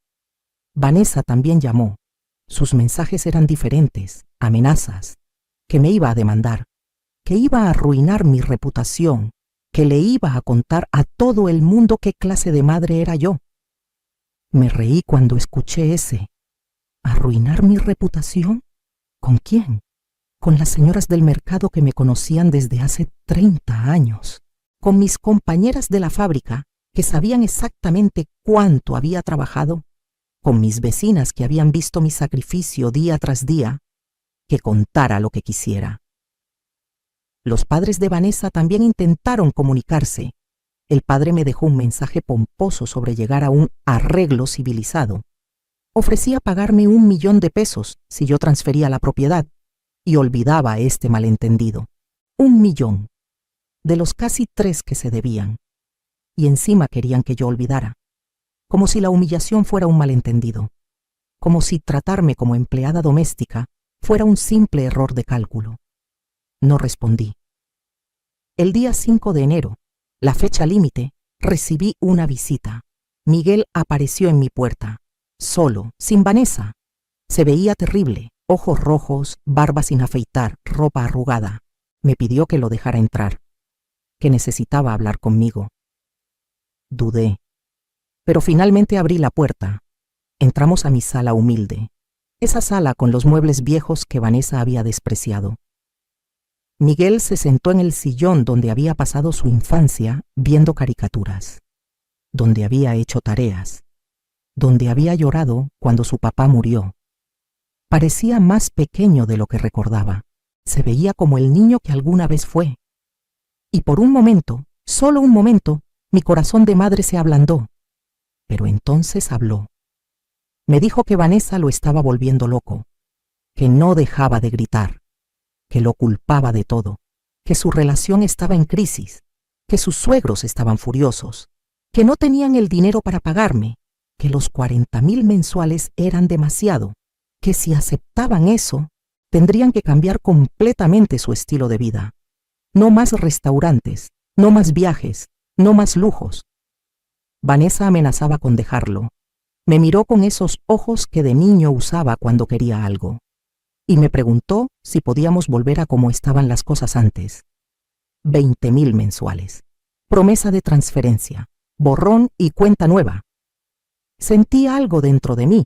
Vanessa también llamó. Sus mensajes eran diferentes, amenazas, que me iba a demandar, que iba a arruinar mi reputación, que le iba a contar a todo el mundo qué clase de madre era yo. Me reí cuando escuché ese. ¿Arruinar mi reputación? ¿Con quién? Con las señoras del mercado que me conocían desde hace 30 años. Con mis compañeras de la fábrica que sabían exactamente cuánto había trabajado. Con mis vecinas que habían visto mi sacrificio día tras día. Que contara lo que quisiera. Los padres de Vanessa también intentaron comunicarse. El padre me dejó un mensaje pomposo sobre llegar a un arreglo civilizado. Ofrecía pagarme 1 millón de pesos si yo transfería la propiedad y olvidaba este malentendido. 1 millón, de los casi 3 que se debían. Y encima querían que yo olvidara, como si la humillación fuera un malentendido, como si tratarme como empleada doméstica fuera un simple error de cálculo. No respondí. El día 5 de enero, la fecha límite, recibí una visita. Miguel apareció en mi puerta, solo, sin Vanessa. Se veía terrible, ojos rojos, barba sin afeitar, ropa arrugada. Me pidió que lo dejara entrar, que necesitaba hablar conmigo. Dudé, pero finalmente abrí la puerta. Entramos a mi sala humilde, esa sala con los muebles viejos que Vanessa había despreciado. Miguel se sentó en el sillón donde había pasado su infancia viendo caricaturas, donde había hecho tareas, donde había llorado cuando su papá murió. Parecía más pequeño de lo que recordaba. Se veía como el niño que alguna vez fue. Y por un momento, solo un momento, mi corazón de madre se ablandó. Pero entonces habló. Me dijo que Vanessa lo estaba volviendo loco, que no dejaba de gritar, que lo culpaba de todo, que su relación estaba en crisis, que sus suegros estaban furiosos, que no tenían el dinero para pagarme, que los 40,000 mensuales eran demasiado, que si aceptaban eso, tendrían que cambiar completamente su estilo de vida. No más restaurantes, no más viajes, no más lujos. Vanessa amenazaba con dejarlo. Me miró con esos ojos que de niño usaba cuando quería algo. Y me preguntó si podíamos volver a como estaban las cosas antes. 20,000 mensuales. Promesa de transferencia. Borrón y cuenta nueva. Sentí algo dentro de mí.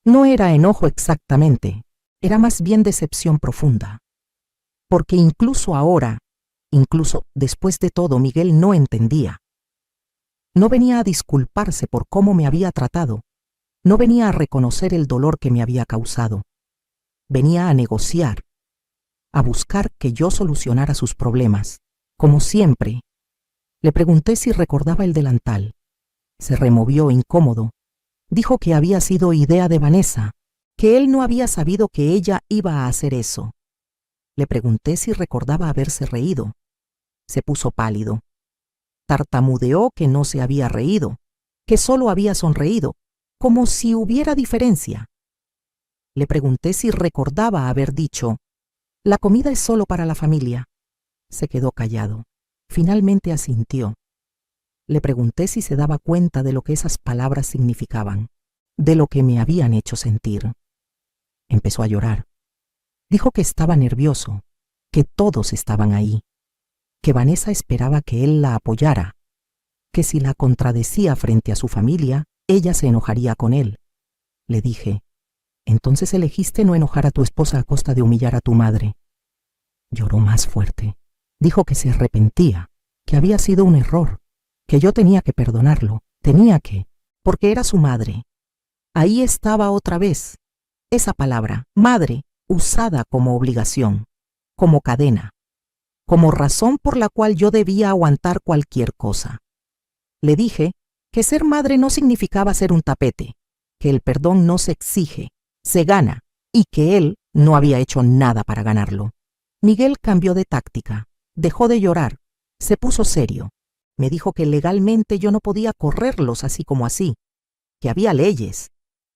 No era enojo exactamente. Era más bien decepción profunda. Porque incluso ahora, incluso después de todo, Miguel no entendía. No venía a disculparse por cómo me había tratado. No venía a reconocer el dolor que me había causado. Venía a negociar, a buscar que yo solucionara sus problemas, como siempre. Le pregunté si recordaba el delantal. Se removió incómodo. Dijo que había sido idea de Vanessa, que él no había sabido que ella iba a hacer eso. Le pregunté si recordaba haberse reído. Se puso pálido. Tartamudeó que no se había reído, que solo había sonreído, como si hubiera diferencia. Le pregunté si recordaba haber dicho, «La comida es solo para la familia». Se quedó callado. Finalmente asintió. Le pregunté si se daba cuenta de lo que esas palabras significaban, de lo que me habían hecho sentir. Empezó a llorar. Dijo que estaba nervioso, que todos estaban ahí, que Vanessa esperaba que él la apoyara, que si la contradecía frente a su familia, ella se enojaría con él. Le dije, «Entonces elegiste no enojar a tu esposa a costa de humillar a tu madre». Lloró más fuerte. Dijo que se arrepentía, que había sido un error, que yo tenía que perdonarlo, porque era su madre. Ahí estaba otra vez, esa palabra, madre, usada como obligación, como cadena, como razón por la cual yo debía aguantar cualquier cosa. Le dije que ser madre no significaba ser un tapete, que el perdón no se exige, se gana, y que él no había hecho nada para ganarlo. Miguel cambió de táctica, dejó de llorar, se puso serio. Me dijo que legalmente yo no podía correrlos así como así, que había leyes,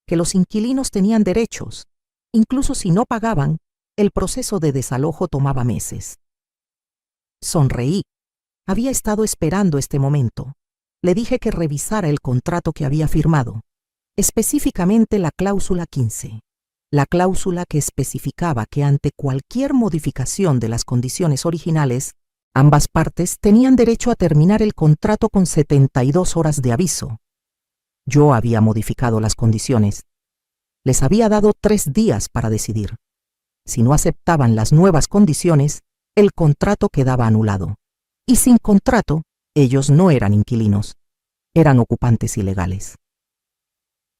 que los inquilinos tenían derechos. Incluso si no pagaban, el proceso de desalojo tomaba meses. Sonreí. Había estado esperando este momento. Le dije que revisara el contrato que había firmado, específicamente la cláusula 15, la cláusula que especificaba que ante cualquier modificación de las condiciones originales, ambas partes tenían derecho a terminar el contrato con 72 horas de aviso. Yo había modificado las condiciones. Les había dado 3 días para decidir. Si no aceptaban las nuevas condiciones, el contrato quedaba anulado. Y sin contrato, ellos no eran inquilinos, eran ocupantes ilegales.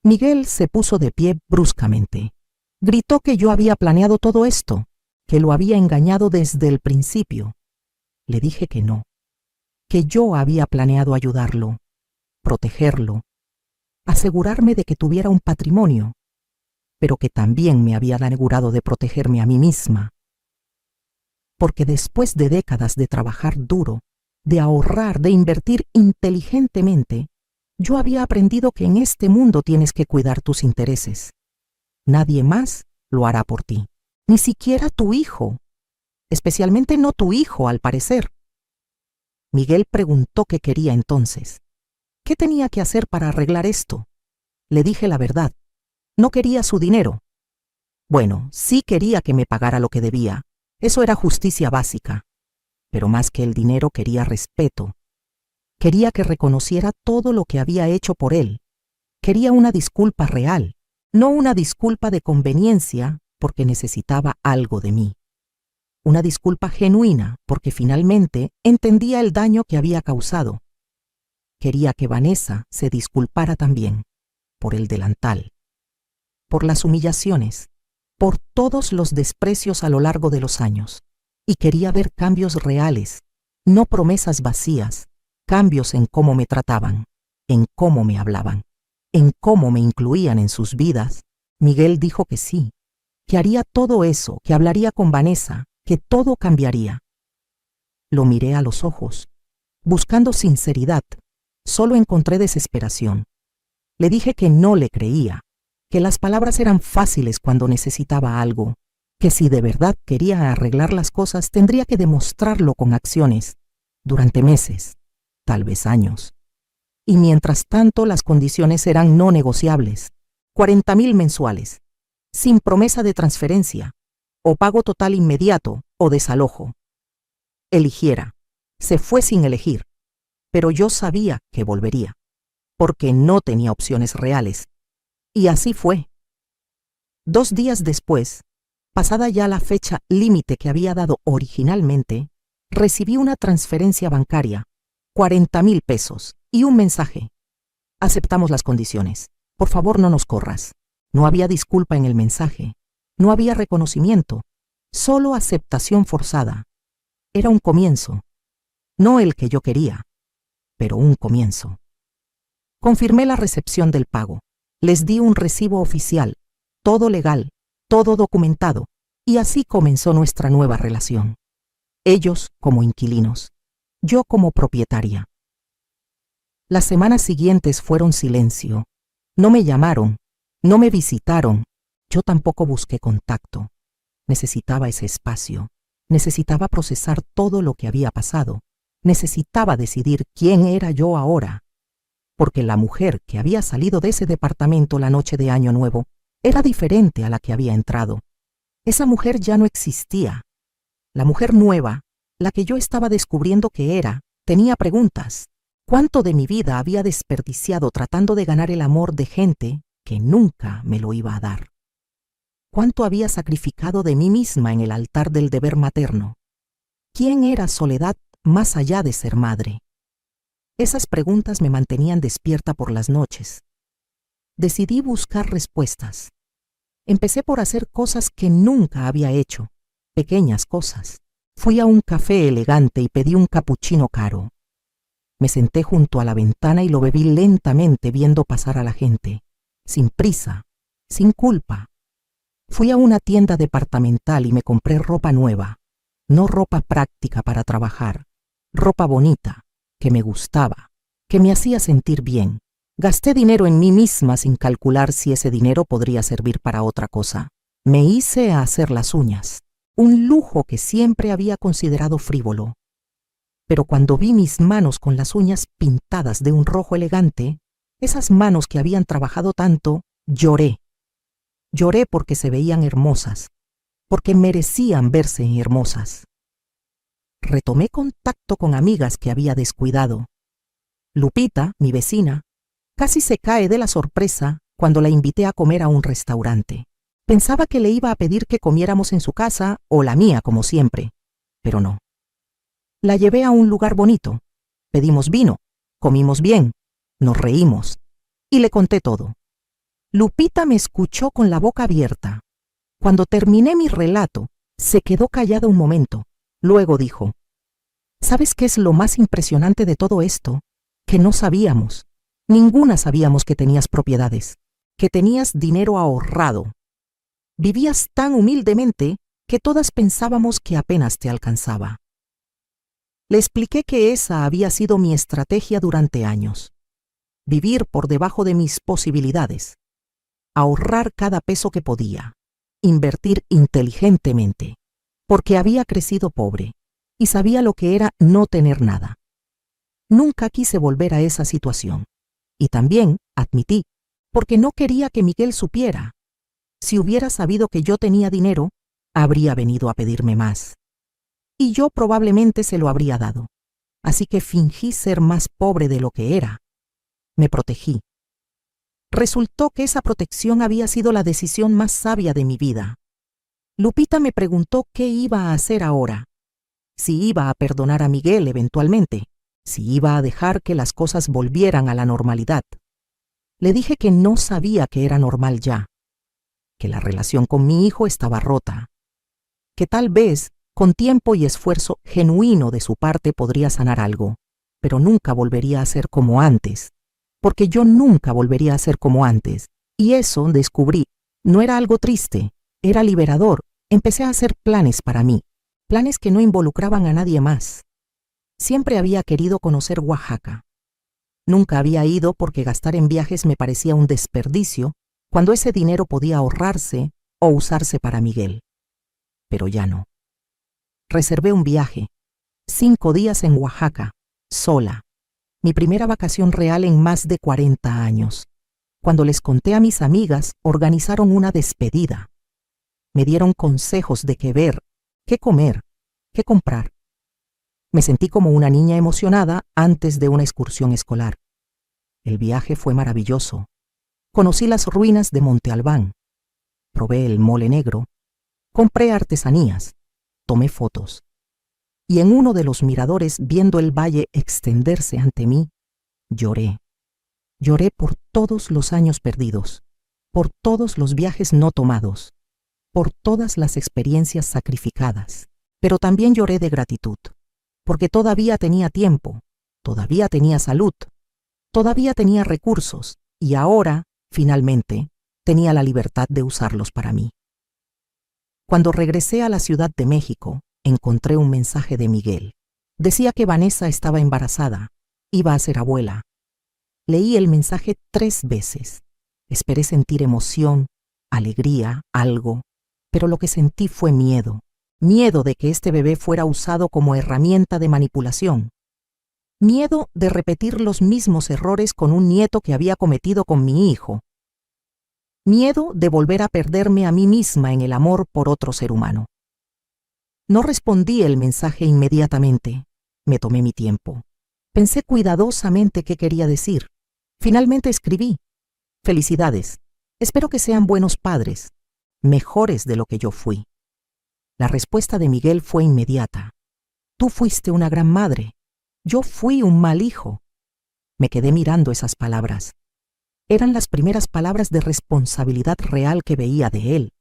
Miguel se puso de pie bruscamente. Gritó que yo había planeado todo esto, que lo había engañado desde el principio. Le dije que no, que yo había planeado ayudarlo, protegerlo, asegurarme de que tuviera un patrimonio, pero que también me había asegurado de protegerme a mí misma. Porque después de décadas de trabajar duro, de ahorrar, de invertir inteligentemente, yo había aprendido que en este mundo tienes que cuidar tus intereses. Nadie más lo hará por ti, ni siquiera tu hijo, especialmente no tu hijo, al parecer. Miguel preguntó qué quería entonces. ¿Qué tenía que hacer para arreglar esto? Le dije la verdad. No quería su dinero. Bueno, sí quería que me pagara lo que debía. Eso era justicia básica. Pero más que el dinero quería respeto. Quería que reconociera todo lo que había hecho por él. Quería una disculpa real, no una disculpa de conveniencia porque necesitaba algo de mí. Una disculpa genuina porque finalmente entendía el daño que había causado. Quería que Vanessa se disculpara también, por el delantal, por las humillaciones, por todos los desprecios a lo largo de los años. Y quería ver cambios reales, no promesas vacías, cambios en cómo me trataban, en cómo me hablaban, en cómo me incluían en sus vidas. Miguel dijo que sí, que haría todo eso, que hablaría con Vanessa, que todo cambiaría. Lo miré a los ojos, buscando sinceridad. Solo encontré desesperación. Le dije que no le creía, que las palabras eran fáciles cuando necesitaba algo, que si de verdad quería arreglar las cosas tendría que demostrarlo con acciones, durante meses, tal vez años. Y mientras tanto las condiciones eran no negociables, 40,000 mensuales, sin promesa de transferencia, o pago total inmediato o desalojo. Eligiera. Se fue sin elegir, pero yo sabía que volvería, porque no tenía opciones reales. Y así fue. 2 días después, pasada ya la fecha límite que había dado originalmente, recibí una transferencia bancaria, 40,000 pesos, y un mensaje. Aceptamos las condiciones. Por favor, no nos corras. No había disculpa en el mensaje. No había reconocimiento. Solo aceptación forzada. Era un comienzo. No el que yo quería, pero un comienzo. Confirmé la recepción del pago. Les di un recibo oficial, todo legal, todo documentado, y así comenzó nuestra nueva relación. Ellos como inquilinos, yo como propietaria. Las semanas siguientes fueron silencio. No me llamaron, no me visitaron, yo tampoco busqué contacto. Necesitaba ese espacio, necesitaba procesar todo lo que había pasado, necesitaba decidir quién era yo ahora. Porque la mujer que había salido de ese departamento la noche de Año Nuevo era diferente a la que había entrado. Esa mujer ya no existía. La mujer nueva, la que yo estaba descubriendo que era, tenía preguntas. ¿Cuánto de mi vida había desperdiciado tratando de ganar el amor de gente que nunca me lo iba a dar? ¿Cuánto había sacrificado de mí misma en el altar del deber materno? ¿Quién era Soledad más allá de ser madre? Esas preguntas me mantenían despierta por las noches. Decidí buscar respuestas. Empecé por hacer cosas que nunca había hecho, pequeñas cosas. Fui a un café elegante y pedí un capuchino caro. Me senté junto a la ventana y lo bebí lentamente viendo pasar a la gente, sin prisa, sin culpa. Fui a una tienda departamental y me compré ropa nueva, no ropa práctica para trabajar, ropa bonita, que me gustaba, que me hacía sentir bien. Gasté dinero en mí misma sin calcular si ese dinero podría servir para otra cosa. Me hice a hacer las uñas, un lujo que siempre había considerado frívolo. Pero cuando vi mis manos con las uñas pintadas de un rojo elegante, esas manos que habían trabajado tanto, lloré. Lloré porque se veían hermosas, porque merecían verse hermosas. Retomé contacto con amigas que había descuidado. Lupita, mi vecina, casi se cae de la sorpresa cuando la invité a comer a un restaurante. Pensaba que le iba a pedir que comiéramos en su casa o la mía, como siempre, pero no. La llevé a un lugar bonito, pedimos vino, comimos bien, nos reímos y le conté todo. Lupita me escuchó con la boca abierta. Cuando terminé mi relato, se quedó callada un momento. Luego dijo: ¿Sabes qué es lo más impresionante de todo esto? Que no sabíamos. Ninguna sabíamos que tenías propiedades, que tenías dinero ahorrado. Vivías tan humildemente que todas pensábamos que apenas te alcanzaba. Le expliqué que esa había sido mi estrategia durante años. Vivir por debajo de mis posibilidades. Ahorrar cada peso que podía. Invertir inteligentemente. Porque había crecido pobre y sabía lo que era no tener nada. Nunca quise volver a esa situación. Y también, admití, porque no quería que Miguel supiera. Si hubiera sabido que yo tenía dinero, habría venido a pedirme más. Y yo probablemente se lo habría dado. Así que fingí ser más pobre de lo que era. Me protegí. Resultó que esa protección había sido la decisión más sabia de mi vida. Lupita me preguntó qué iba a hacer ahora. Si iba a perdonar a Miguel eventualmente. Si iba a dejar que las cosas volvieran a la normalidad. Le dije que no sabía que era normal ya. Que la relación con mi hijo estaba rota. Que tal vez, con tiempo y esfuerzo genuino de su parte, podría sanar algo, pero nunca volvería a ser como antes, porque yo nunca volvería a ser como antes. Y eso, descubrí, no era algo triste, era liberador. Empecé a hacer planes para mí, planes que no involucraban a nadie más. Siempre había querido conocer Oaxaca. Nunca había ido porque gastar en viajes me parecía un desperdicio, cuando ese dinero podía ahorrarse o usarse para Miguel. Pero ya no. Reservé un viaje, 5 días en Oaxaca, sola, mi primera vacación real en más de 40 años. Cuando les conté a mis amigas, organizaron una despedida. Me dieron consejos de qué ver, qué comer, qué comprar. Me sentí como una niña emocionada antes de una excursión escolar. El viaje fue maravilloso. Conocí las ruinas de Monte Albán. Probé el mole negro. Compré artesanías. Tomé fotos. Y en uno de los miradores, viendo el valle extenderse ante mí, lloré. Lloré por todos los años perdidos, por todos los viajes no tomados, por todas las experiencias sacrificadas. Pero también lloré de gratitud, porque todavía tenía tiempo, todavía tenía salud, todavía tenía recursos, y ahora, finalmente, tenía la libertad de usarlos para mí. Cuando regresé a la Ciudad de México, encontré un mensaje de Miguel. Decía que Vanessa estaba embarazada, iba a ser abuela. Leí el mensaje 3 veces. Esperé sentir emoción, alegría, algo, pero lo que sentí fue miedo. Miedo de que este bebé fuera usado como herramienta de manipulación. Miedo de repetir los mismos errores con un nieto que había cometido con mi hijo. Miedo de volver a perderme a mí misma en el amor por otro ser humano. No respondí el mensaje inmediatamente. Me tomé mi tiempo. Pensé cuidadosamente qué quería decir. Finalmente escribí: felicidades. Espero que sean buenos padres, mejores de lo que yo fui. La respuesta de Miguel fue inmediata. Tú fuiste una gran madre. Yo fui un mal hijo. Me quedé mirando esas palabras. Eran las primeras palabras de responsabilidad real que veía de él.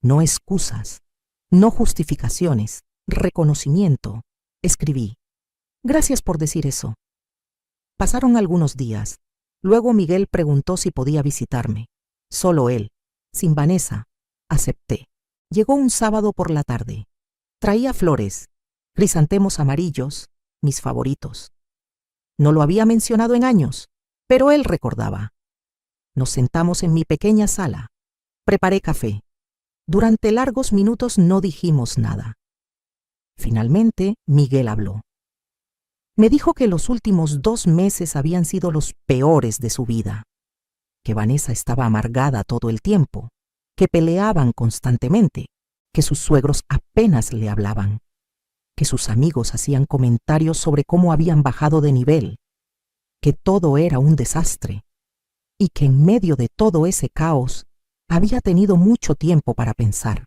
No excusas, no justificaciones, reconocimiento. Escribí: gracias por decir eso. Pasaron algunos días. Luego Miguel preguntó si podía visitarme. Solo él, sin Vanessa. Acepté. Llegó un sábado por la tarde. Traía flores, crisantemos amarillos, mis favoritos. No lo había mencionado en años, pero él recordaba. Nos sentamos en mi pequeña sala. Preparé café. Durante largos minutos no dijimos nada. Finalmente, Miguel habló. Me dijo que los últimos 2 meses habían sido los peores de su vida, que Vanessa estaba amargada todo el tiempo, que peleaban constantemente, que sus suegros apenas le hablaban, que sus amigos hacían comentarios sobre cómo habían bajado de nivel, que todo era un desastre, y que en medio de todo ese caos había tenido mucho tiempo para pensar,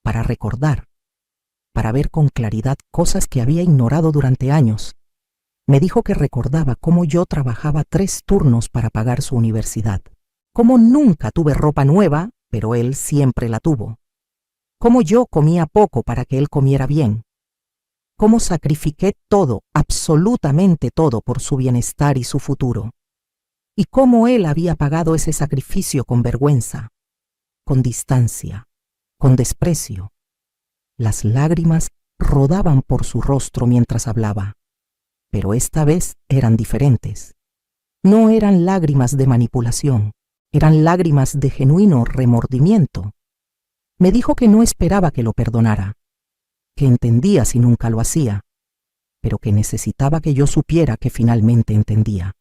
para recordar, para ver con claridad cosas que había ignorado durante años. Me dijo que recordaba cómo yo trabajaba 3 turnos para pagar su universidad, cómo nunca tuve ropa nueva, pero él siempre la tuvo, cómo yo comía poco para que él comiera bien, cómo sacrifiqué todo, absolutamente todo, por su bienestar y su futuro, y cómo él había pagado ese sacrificio con vergüenza, con distancia, con desprecio. Las lágrimas rodaban por su rostro mientras hablaba. Pero esta vez eran diferentes. No eran lágrimas de manipulación, eran lágrimas de genuino remordimiento. Me dijo que no esperaba que lo perdonara, que entendía si nunca lo hacía, pero que necesitaba que yo supiera que finalmente entendía.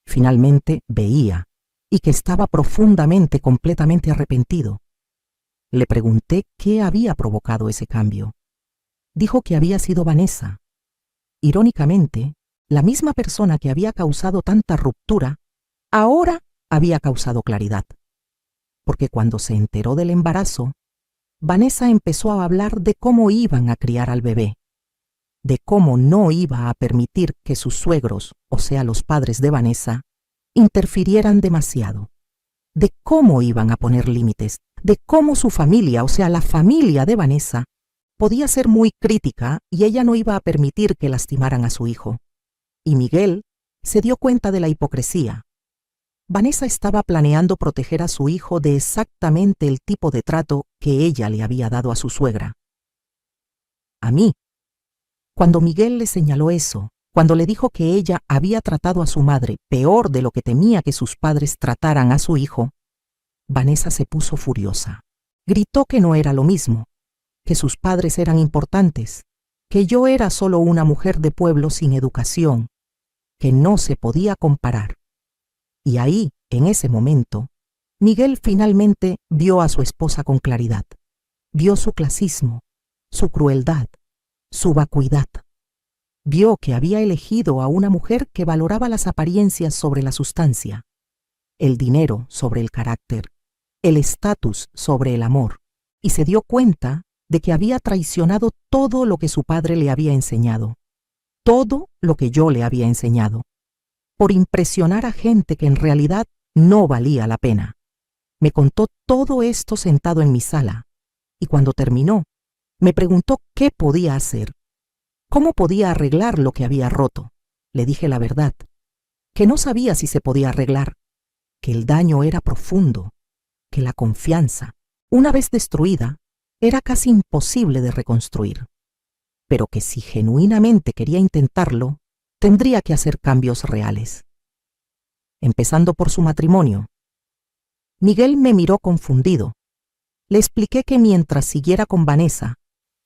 Finalmente veía, y que estaba profundamente, completamente arrepentido. Le pregunté qué había provocado ese cambio. Dijo que había sido Vanessa. Irónicamente, la misma persona que había causado tanta ruptura, ahora había causado claridad. Porque cuando se enteró del embarazo, Vanessa empezó a hablar de cómo iban a criar al bebé, de cómo no iba a permitir que sus suegros, o sea, los padres de Vanessa, interfirieran demasiado, de cómo iban a poner límites, de cómo su familia, o sea, la familia de Vanessa, podía ser muy crítica y ella no iba a permitir que lastimaran a su hijo. Y Miguel se dio cuenta de la hipocresía. Vanessa estaba planeando proteger a su hijo de exactamente el tipo de trato que ella le había dado a su suegra. A mí. Cuando Miguel le señaló eso, cuando le dijo que ella había tratado a su madre peor de lo que temía que sus padres trataran a su hijo, Vanessa se puso furiosa. Gritó que no era lo mismo, que sus padres eran importantes, que yo era solo una mujer de pueblo sin educación, que no se podía comparar. Y ahí, en ese momento, Miguel finalmente vio a su esposa con claridad. Vio su clasismo, su crueldad, su vacuidad. Vio que había elegido a una mujer que valoraba las apariencias sobre la sustancia, el dinero sobre el carácter, el estatus sobre el amor, y se dio cuenta de que había traicionado todo lo que su padre le había enseñado, todo lo que yo le había enseñado, por impresionar a gente que en realidad no valía la pena. Me contó todo esto sentado en mi sala, y cuando terminó, me preguntó qué podía hacer, cómo podía arreglar lo que había roto. Le dije la verdad, que no sabía si se podía arreglar, que el daño era profundo, que la confianza, una vez destruida, era casi imposible de reconstruir, pero que si genuinamente quería intentarlo, tendría que hacer cambios reales. Empezando por su matrimonio. Miguel me miró confundido. Le expliqué que mientras siguiera con Vanessa,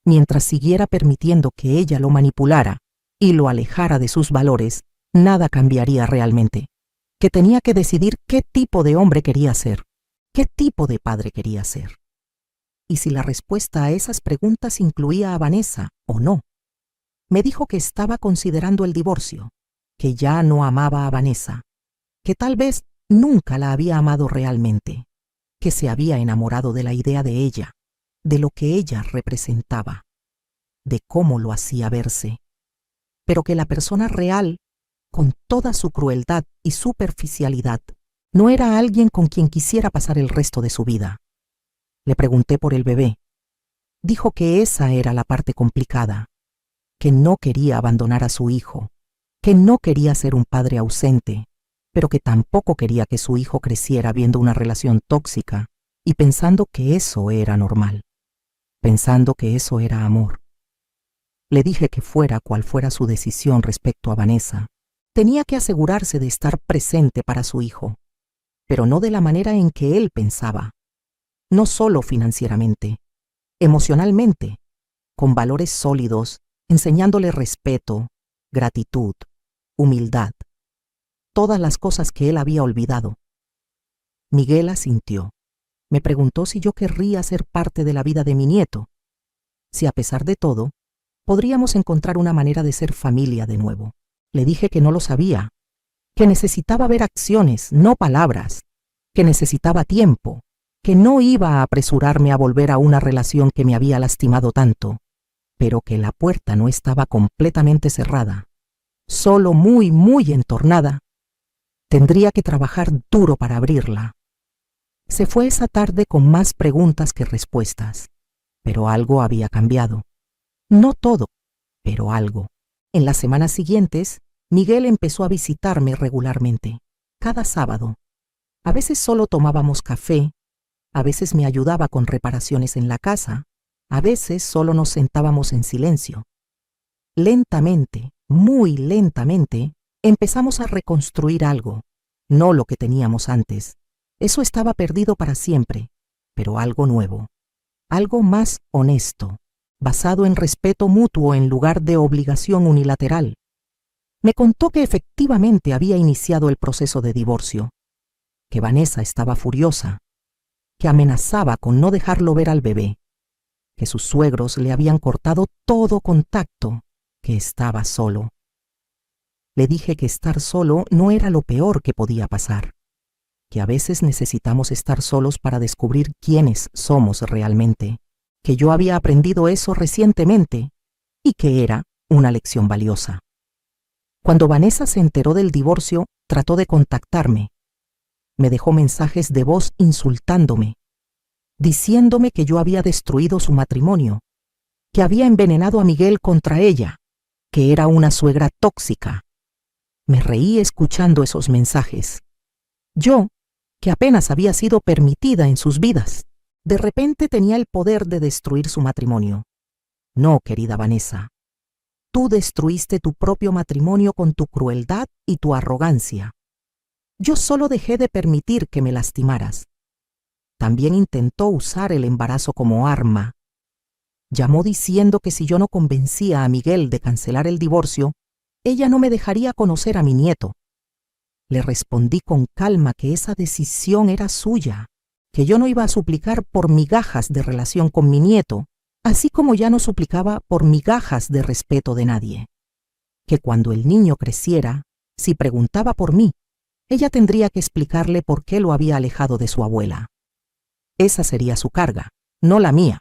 mientras siguiera permitiendo que ella lo manipulara y lo alejara de sus valores, nada cambiaría realmente, que tenía que decidir qué tipo de hombre quería ser, qué tipo de padre quería ser. Y si la respuesta a esas preguntas incluía a Vanessa o no. Me dijo que estaba considerando el divorcio, que ya no amaba a Vanessa, que tal vez nunca la había amado realmente, que se había enamorado de la idea de ella, de lo que ella representaba. de cómo lo hacía verse, pero que la persona real, con toda su crueldad y superficialidad, no era alguien con quien quisiera pasar el resto de su vida. Le pregunté por el bebé. Dijo que esa era la parte complicada, que no quería abandonar a su hijo, que no quería ser un padre ausente, pero que tampoco quería que su hijo creciera viendo una relación tóxica y pensando que eso era normal, pensando que eso era amor. Le dije que fuera cual fuera su decisión respecto a Vanessa, tenía que asegurarse de estar presente para su hijo, pero no de la manera en que él pensaba, no solo financieramente, emocionalmente, con valores sólidos, enseñándole respeto, gratitud, humildad, todas las cosas que él había olvidado. Miguel asintió. Me preguntó si yo querría ser parte de la vida de mi nieto, si a pesar de todo, podríamos encontrar una manera de ser familia de nuevo. Le dije que no lo sabía, que necesitaba ver acciones, no palabras, que necesitaba tiempo, que no iba a apresurarme a volver a una relación que me había lastimado tanto, pero que la puerta no estaba completamente cerrada, solo muy, muy entornada. Tendría que trabajar duro para abrirla. Se fue esa tarde con más preguntas que respuestas, pero algo había cambiado. No todo, pero algo. En las semanas siguientes, Miguel empezó a visitarme regularmente, cada sábado. A veces solo tomábamos café, a veces me ayudaba con reparaciones en la casa, a veces solo nos sentábamos en silencio. Lentamente, muy lentamente, empezamos a reconstruir algo, no lo que teníamos antes. Eso estaba perdido para siempre, pero algo nuevo, algo más honesto, basado en respeto mutuo en lugar de obligación unilateral. Me contó que efectivamente había iniciado el proceso de divorcio, que Vanessa estaba furiosa, que amenazaba con no dejarlo ver al bebé, que sus suegros le habían cortado todo contacto, que estaba solo. Le dije que estar solo no era lo peor que podía pasar, que a veces necesitamos estar solos para descubrir quiénes somos realmente, que yo había aprendido eso recientemente y que era una lección valiosa. Cuando Vanessa se enteró del divorcio, trató de contactarme. Me dejó mensajes de voz insultándome, diciéndome que yo había destruido su matrimonio, que había envenenado a Miguel contra ella, que era una suegra tóxica. Me reí escuchando esos mensajes. Yo, que apenas había sido permitida en sus vidas, de repente tenía el poder de destruir su matrimonio. No, querida Vanessa. Tú destruiste tu propio matrimonio con tu crueldad y tu arrogancia. Yo solo dejé de permitir que me lastimaras. También intentó usar el embarazo como arma. Llamó diciendo que si yo no convencía a Miguel de cancelar el divorcio, ella no me dejaría conocer a mi nieto. Le respondí con calma que esa decisión era suya, que yo no iba a suplicar por migajas de relación con mi nieto, así como ya no suplicaba por migajas de respeto de nadie. Que cuando el niño creciera, si preguntaba por mí, ella tendría que explicarle por qué lo había alejado de su abuela. Esa sería su carga, no la mía.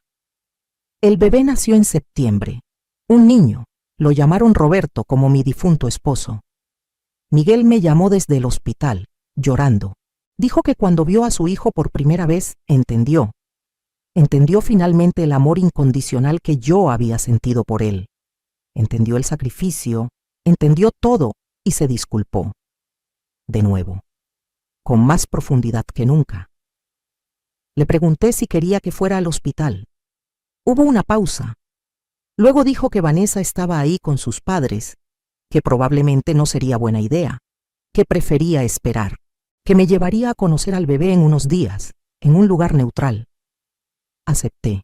El bebé nació en septiembre. Un niño. Lo llamaron Roberto como mi difunto esposo. Miguel me llamó desde el hospital, llorando. Dijo que cuando vio a su hijo por primera vez, entendió. Entendió finalmente el amor incondicional que yo había sentido por él. Entendió el sacrificio, entendió todo y se disculpó. De nuevo, con más profundidad que nunca. Le pregunté si quería que fuera al hospital. Hubo una pausa. Luego dijo que Vanessa estaba ahí con sus padres, que probablemente no sería buena idea, que prefería esperar, que me llevaría a conocer al bebé en unos días, en un lugar neutral. Acepté.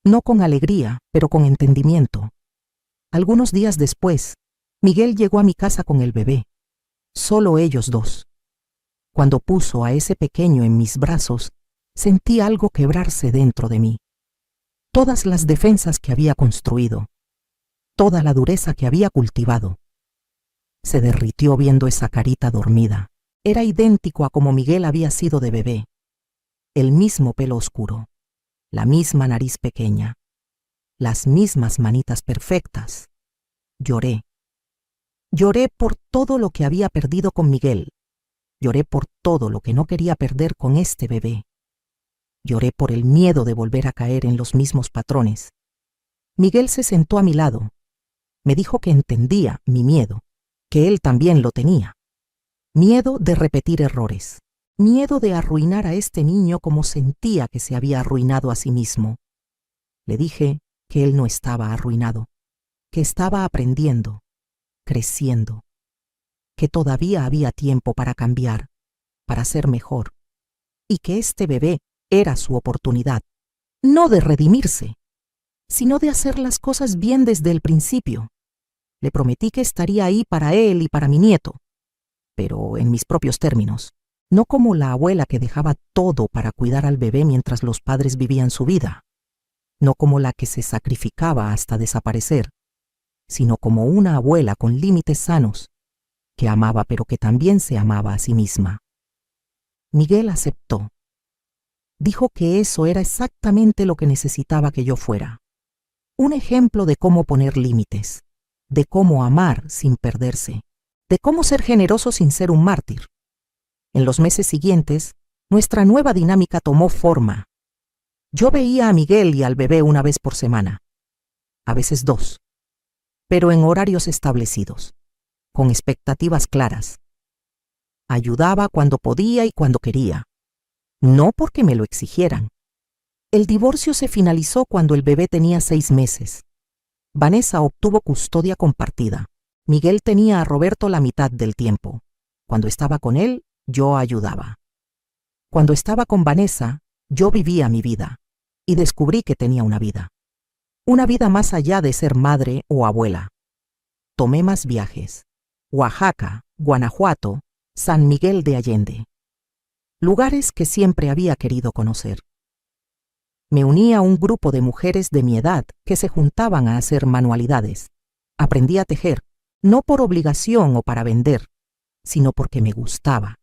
No con alegría, pero con entendimiento. Algunos días después, Miguel llegó a mi casa con el bebé. Solo ellos dos. Cuando puso a ese pequeño en mis brazos, sentí algo quebrarse dentro de mí. Todas las defensas que había construido, toda la dureza que había cultivado, se derritió viendo esa carita dormida. Era idéntico a como Miguel había sido de bebé. El mismo pelo oscuro, la misma nariz pequeña, las mismas manitas perfectas. Lloré. Lloré por todo lo que había perdido con Miguel. Lloré por todo lo que no quería perder con este bebé. Lloré por el miedo de volver a caer en los mismos patrones. Miguel se sentó a mi lado. Me dijo que entendía mi miedo, que él también lo tenía. Miedo de repetir errores. Miedo de arruinar a este niño como sentía que se había arruinado a sí mismo. Le dije que él no estaba arruinado, que estaba aprendiendo, creciendo, que todavía había tiempo para cambiar, para ser mejor, y que este bebé era su oportunidad, no de redimirse, sino de hacer las cosas bien desde el principio. Le prometí que estaría ahí para él y para mi nieto, pero en mis propios términos, no como la abuela que dejaba todo para cuidar al bebé mientras los padres vivían su vida, no como la que se sacrificaba hasta desaparecer, sino como una abuela con límites sanos, que amaba pero que también se amaba a sí misma. Miguel aceptó. Dijo que eso era exactamente lo que necesitaba que yo fuera. Un ejemplo de cómo poner límites, de cómo amar sin perderse, de cómo ser generoso sin ser un mártir. En los meses siguientes, nuestra nueva dinámica tomó forma. Yo veía a Miguel y al bebé una vez por semana, a veces dos, pero en horarios establecidos, con expectativas claras. Ayudaba cuando podía y cuando quería, no porque me lo exigieran. El divorcio se finalizó cuando el bebé tenía 6 meses. Vanessa obtuvo custodia compartida. Miguel tenía a Roberto la mitad del tiempo. Cuando estaba con él, yo ayudaba. Cuando estaba con Vanessa, yo vivía mi vida y descubrí que tenía una vida más allá de ser madre o abuela. Tomé más viajes. Oaxaca, Guanajuato, San Miguel de Allende. Lugares que siempre había querido conocer. Me uní a un grupo de mujeres de mi edad que se juntaban a hacer manualidades. Aprendí a tejer, no por obligación o para vender, sino porque me gustaba.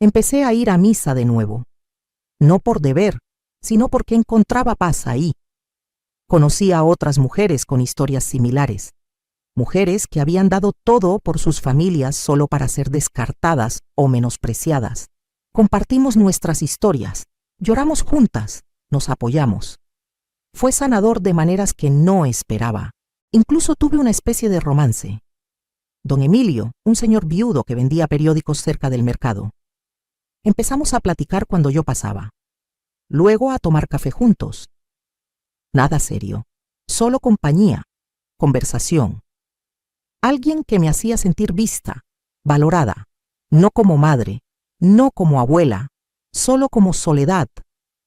Empecé a ir a misa de nuevo, no por deber, sino porque encontraba paz ahí. Conocí a otras mujeres con historias similares, mujeres que habían dado todo por sus familias solo para ser descartadas o menospreciadas. Compartimos nuestras historias, lloramos juntas, nos apoyamos. Fue sanador de maneras que no esperaba. Incluso tuve una especie de romance. Don Emilio, un señor viudo que vendía periódicos cerca del mercado. Empezamos a platicar cuando yo pasaba. Luego a tomar café juntos. Nada serio, solo compañía, conversación. Alguien que me hacía sentir vista, valorada, no como madre, no como abuela, solo como soledad,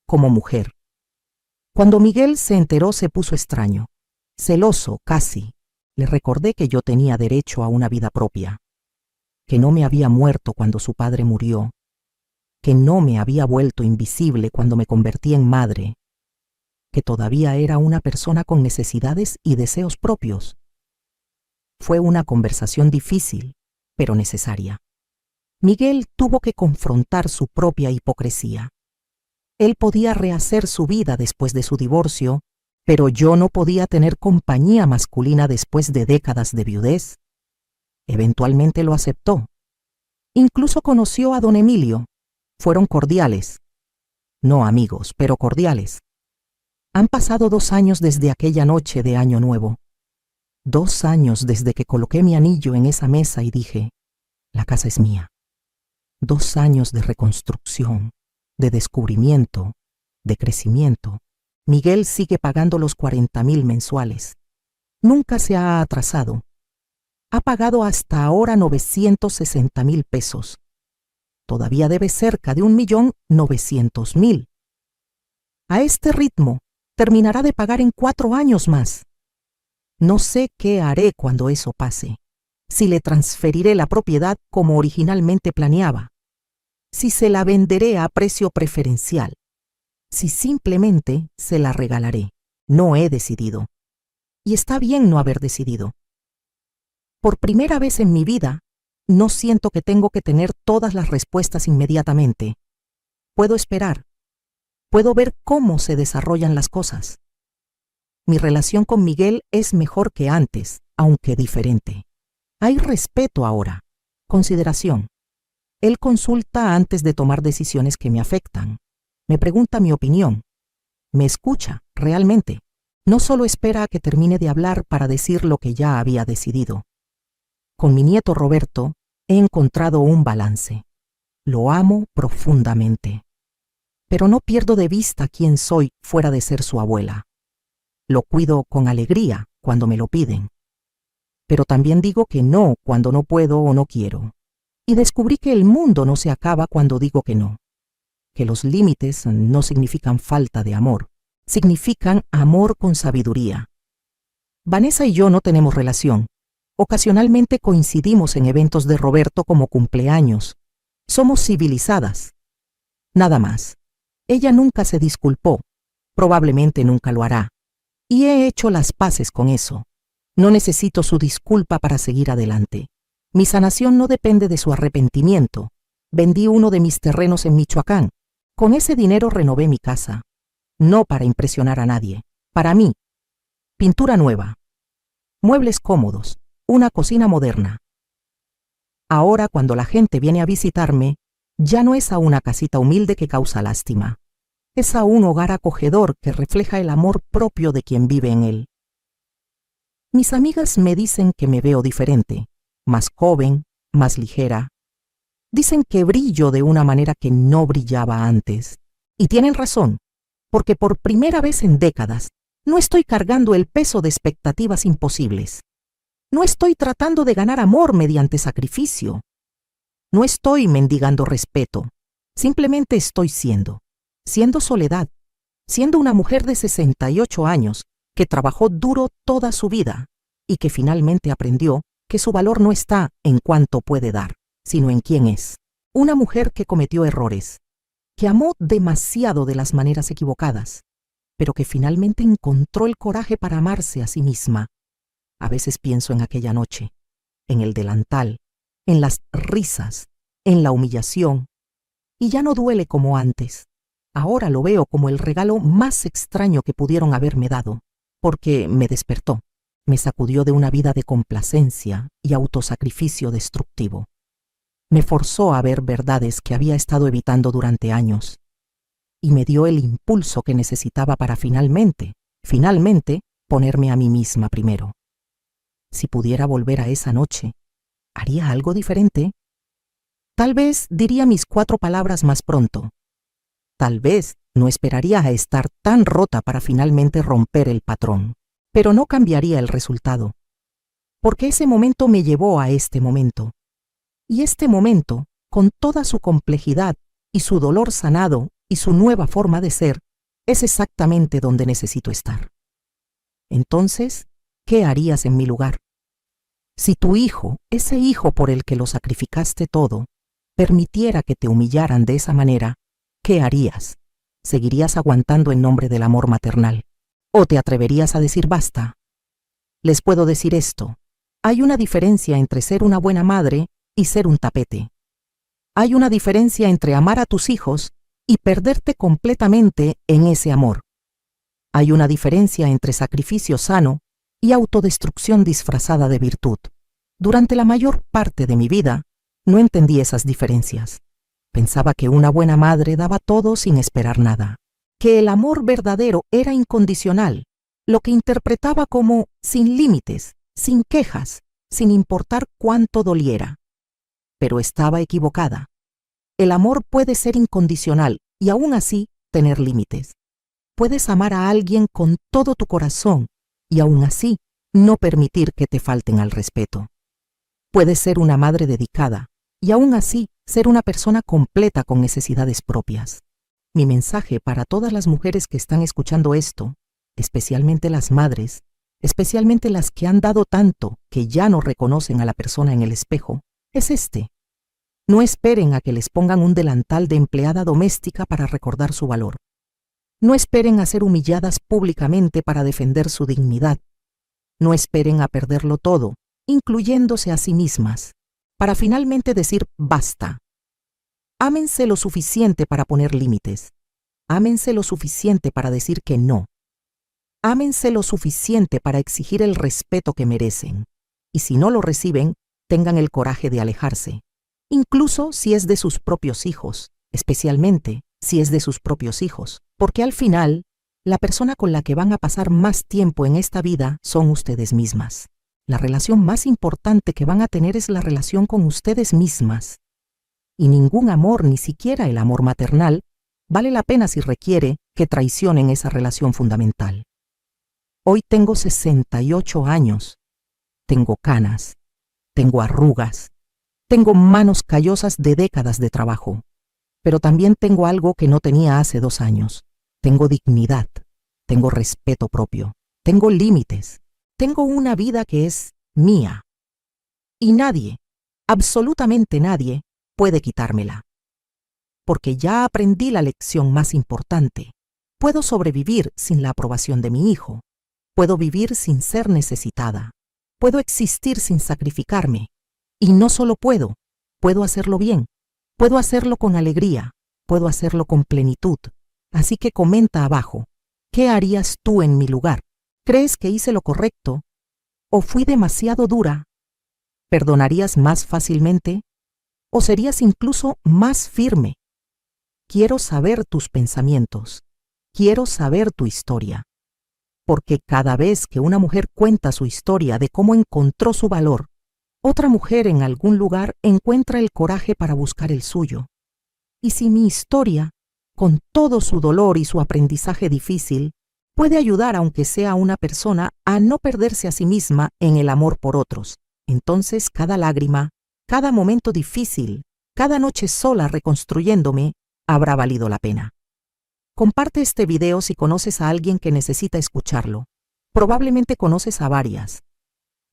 como mujer. Cuando Miguel se enteró se puso extraño, celoso casi. Le recordé que yo tenía derecho a una vida propia, que no me había muerto cuando su padre murió, que no me había vuelto invisible cuando me convertí en madre, que todavía era una persona con necesidades y deseos propios. Fue una conversación difícil, pero necesaria. Miguel tuvo que confrontar su propia hipocresía. Él podía rehacer su vida después de su divorcio, pero yo no podía tener compañía masculina después de décadas de viudez. Eventualmente lo aceptó. Incluso conoció a don Emilio. Fueron cordiales. No amigos, pero cordiales. Han pasado 2 años desde aquella noche de Año Nuevo. 2 años desde que coloqué mi anillo en esa mesa y dije, la casa es mía. 2 años de reconstrucción, de descubrimiento, de crecimiento. Miguel sigue pagando los 40,000 mensuales. Nunca se ha atrasado. Ha pagado hasta ahora 960,000 pesos. Todavía debe cerca de 1,900,000. A este ritmo, terminará de pagar en 4 años más. No sé qué haré cuando eso pase. Si le transferiré la propiedad como originalmente planeaba. Si se la venderé a precio preferencial. Si simplemente se la regalaré. No he decidido. Y está bien no haber decidido. Por primera vez en mi vida, no siento que tengo que tener todas las respuestas inmediatamente. Puedo esperar. Puedo ver cómo se desarrollan las cosas. Mi relación con Miguel es mejor que antes, aunque diferente. Hay respeto ahora, consideración. Él consulta antes de tomar decisiones que me afectan. Me pregunta mi opinión. Me escucha, realmente. No solo espera a que termine de hablar para decir lo que ya había decidido. Con mi nieto Roberto he encontrado un balance. Lo amo profundamente. Pero no pierdo de vista quién soy fuera de ser su abuela. Lo cuido con alegría cuando me lo piden. Pero también digo que no cuando no puedo o no quiero. Y descubrí que el mundo no se acaba cuando digo que no. Que los límites no significan falta de amor, significan amor con sabiduría. Vanessa y yo no tenemos relación. Ocasionalmente coincidimos en eventos de Roberto como cumpleaños. Somos civilizadas. Nada más. Ella nunca se disculpó. Probablemente nunca lo hará. Y he hecho las paces con eso. No necesito su disculpa para seguir adelante. Mi sanación no depende de su arrepentimiento. Vendí uno de mis terrenos en Michoacán. Con ese dinero renové mi casa. No para impresionar a nadie. Para mí. Pintura nueva. Muebles cómodos. Una cocina moderna. Ahora, cuando la gente viene a visitarme, ya no es a una casita humilde que causa lástima. Es a un hogar acogedor que refleja el amor propio de quien vive en él. Mis amigas me dicen que me veo diferente, más joven, más ligera. Dicen que brillo de una manera que no brillaba antes. Y tienen razón, porque por primera vez en décadas no estoy cargando el peso de expectativas imposibles. No estoy tratando de ganar amor mediante sacrificio. No estoy mendigando respeto. Simplemente estoy siendo soledad, siendo una mujer de 68 años que trabajó duro toda su vida y que finalmente aprendió que su valor no está en cuánto puede dar, sino en quién es. Una mujer que cometió errores, que amó demasiado de las maneras equivocadas, pero que finalmente encontró el coraje para amarse a sí misma. A veces pienso en aquella noche, en el delantal, en las risas, en la humillación, y ya no duele como antes. Ahora lo veo como el regalo más extraño que pudieron haberme dado, porque me despertó, me sacudió de una vida de complacencia y autosacrificio destructivo. Me forzó a ver verdades que había estado evitando durante años, y me dio el impulso que necesitaba para finalmente, ponerme a mí misma primero. Si pudiera volver a esa noche, ¿haría algo diferente? Tal vez diría mis 4 palabras más pronto. Tal vez no esperaría a estar tan rota para finalmente romper el patrón, pero no cambiaría el resultado, porque ese momento me llevó a este momento. Y este momento, con toda su complejidad y su dolor sanado y su nueva forma de ser, es exactamente donde necesito estar. Entonces, ¿qué harías en mi lugar? Si tu hijo, ese hijo por el que lo sacrificaste todo, permitiera que te humillaran de esa manera, ¿qué harías? ¿Seguirías aguantando en nombre del amor maternal? ¿O te atreverías a decir basta? Les puedo decir esto. Hay una diferencia entre ser una buena madre y ser un tapete. Hay una diferencia entre amar a tus hijos y perderte completamente en ese amor. Hay una diferencia entre sacrificio sano y autodestrucción disfrazada de virtud. Durante la mayor parte de mi vida, no entendí esas diferencias. Pensaba que una buena madre daba todo sin esperar nada, que el amor verdadero era incondicional, lo que interpretaba como sin límites, sin quejas, sin importar cuánto doliera. Pero estaba equivocada. El amor puede ser incondicional y aún así tener límites. Puedes amar a alguien con todo tu corazón y aún así no permitir que te falten al respeto. Puedes ser una madre dedicada y aún así ser una persona completa con necesidades propias. Mi mensaje para todas las mujeres que están escuchando esto, especialmente las madres, especialmente las que han dado tanto que ya no reconocen a la persona en el espejo, es este. No esperen a que les pongan un delantal de empleada doméstica para recordar su valor. No esperen a ser humilladas públicamente para defender su dignidad. No esperen a perderlo todo, incluyéndose a sí mismas, para finalmente decir basta. Ámense lo suficiente para poner límites. Ámense lo suficiente para decir que no. Ámense lo suficiente para exigir el respeto que merecen. Y si no lo reciben, tengan el coraje de alejarse. Incluso si es de sus propios hijos, especialmente si es de sus propios hijos. Porque al final, la persona con la que van a pasar más tiempo en esta vida son ustedes mismas. La relación más importante que van a tener es la relación con ustedes mismas. Y ningún amor, ni siquiera el amor maternal, vale la pena si requiere que traicionen esa relación fundamental. Hoy tengo 68 años. Tengo canas, tengo arrugas, tengo manos callosas de décadas de trabajo. Pero también tengo algo que no tenía hace 2 años. Tengo dignidad, tengo respeto propio, tengo límites, tengo una vida que es mía. Y nadie, absolutamente nadie, puede quitármela. Porque ya aprendí la lección más importante. Puedo sobrevivir sin la aprobación de mi hijo. Puedo vivir sin ser necesitada. Puedo existir sin sacrificarme. Y no solo puedo hacerlo bien. Puedo hacerlo con alegría. Puedo hacerlo con plenitud. Así que comenta abajo, ¿qué harías tú en mi lugar? ¿Crees que hice lo correcto? ¿O fui demasiado dura? ¿Perdonarías más fácilmente? ¿O serías incluso más firme? Quiero saber tus pensamientos. Quiero saber tu historia. Porque cada vez que una mujer cuenta su historia de cómo encontró su valor, otra mujer en algún lugar encuentra el coraje para buscar el suyo. Y si mi historia, con todo su dolor y su aprendizaje difícil, puede ayudar aunque sea a una persona a no perderse a sí misma en el amor por otros, entonces cada lágrima, cada momento difícil, cada noche sola reconstruyéndome, habrá valido la pena. Comparte este video si conoces a alguien que necesita escucharlo. Probablemente conoces a varias.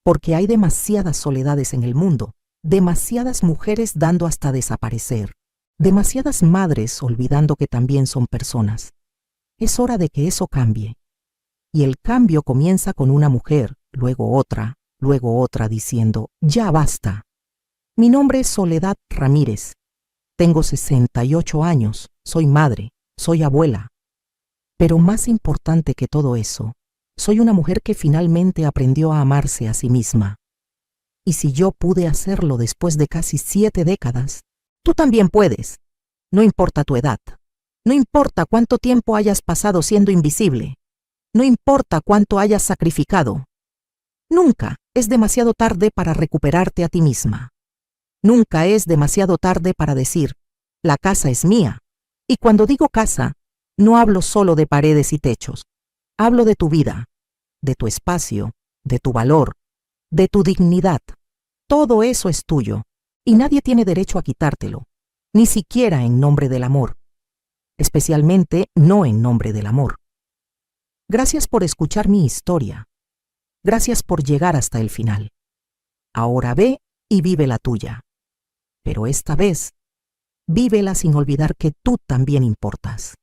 Porque hay demasiadas soledades en el mundo, demasiadas mujeres dando hasta desaparecer, demasiadas madres olvidando que también son personas. Es hora de que eso cambie. Y el cambio comienza con una mujer, luego otra diciendo, ya basta. Mi nombre es Soledad Ramírez. Tengo 68 años, soy madre, soy abuela. Pero más importante que todo eso, soy una mujer que finalmente aprendió a amarse a sí misma. Y si yo pude hacerlo después de casi 7 décadas, tú también puedes. No importa tu edad. No importa cuánto tiempo hayas pasado siendo invisible. No importa cuánto hayas sacrificado. Nunca es demasiado tarde para recuperarte a ti misma. Nunca es demasiado tarde para decir, la casa es mía. Y cuando digo casa, no hablo solo de paredes y techos. Hablo de tu vida, de tu espacio, de tu valor, de tu dignidad. Todo eso es tuyo, y nadie tiene derecho a quitártelo, ni siquiera en nombre del amor. Especialmente no en nombre del amor. Gracias por escuchar mi historia. Gracias por llegar hasta el final. Ahora ve y vive la tuya. Pero esta vez, vívela sin olvidar que tú también importas.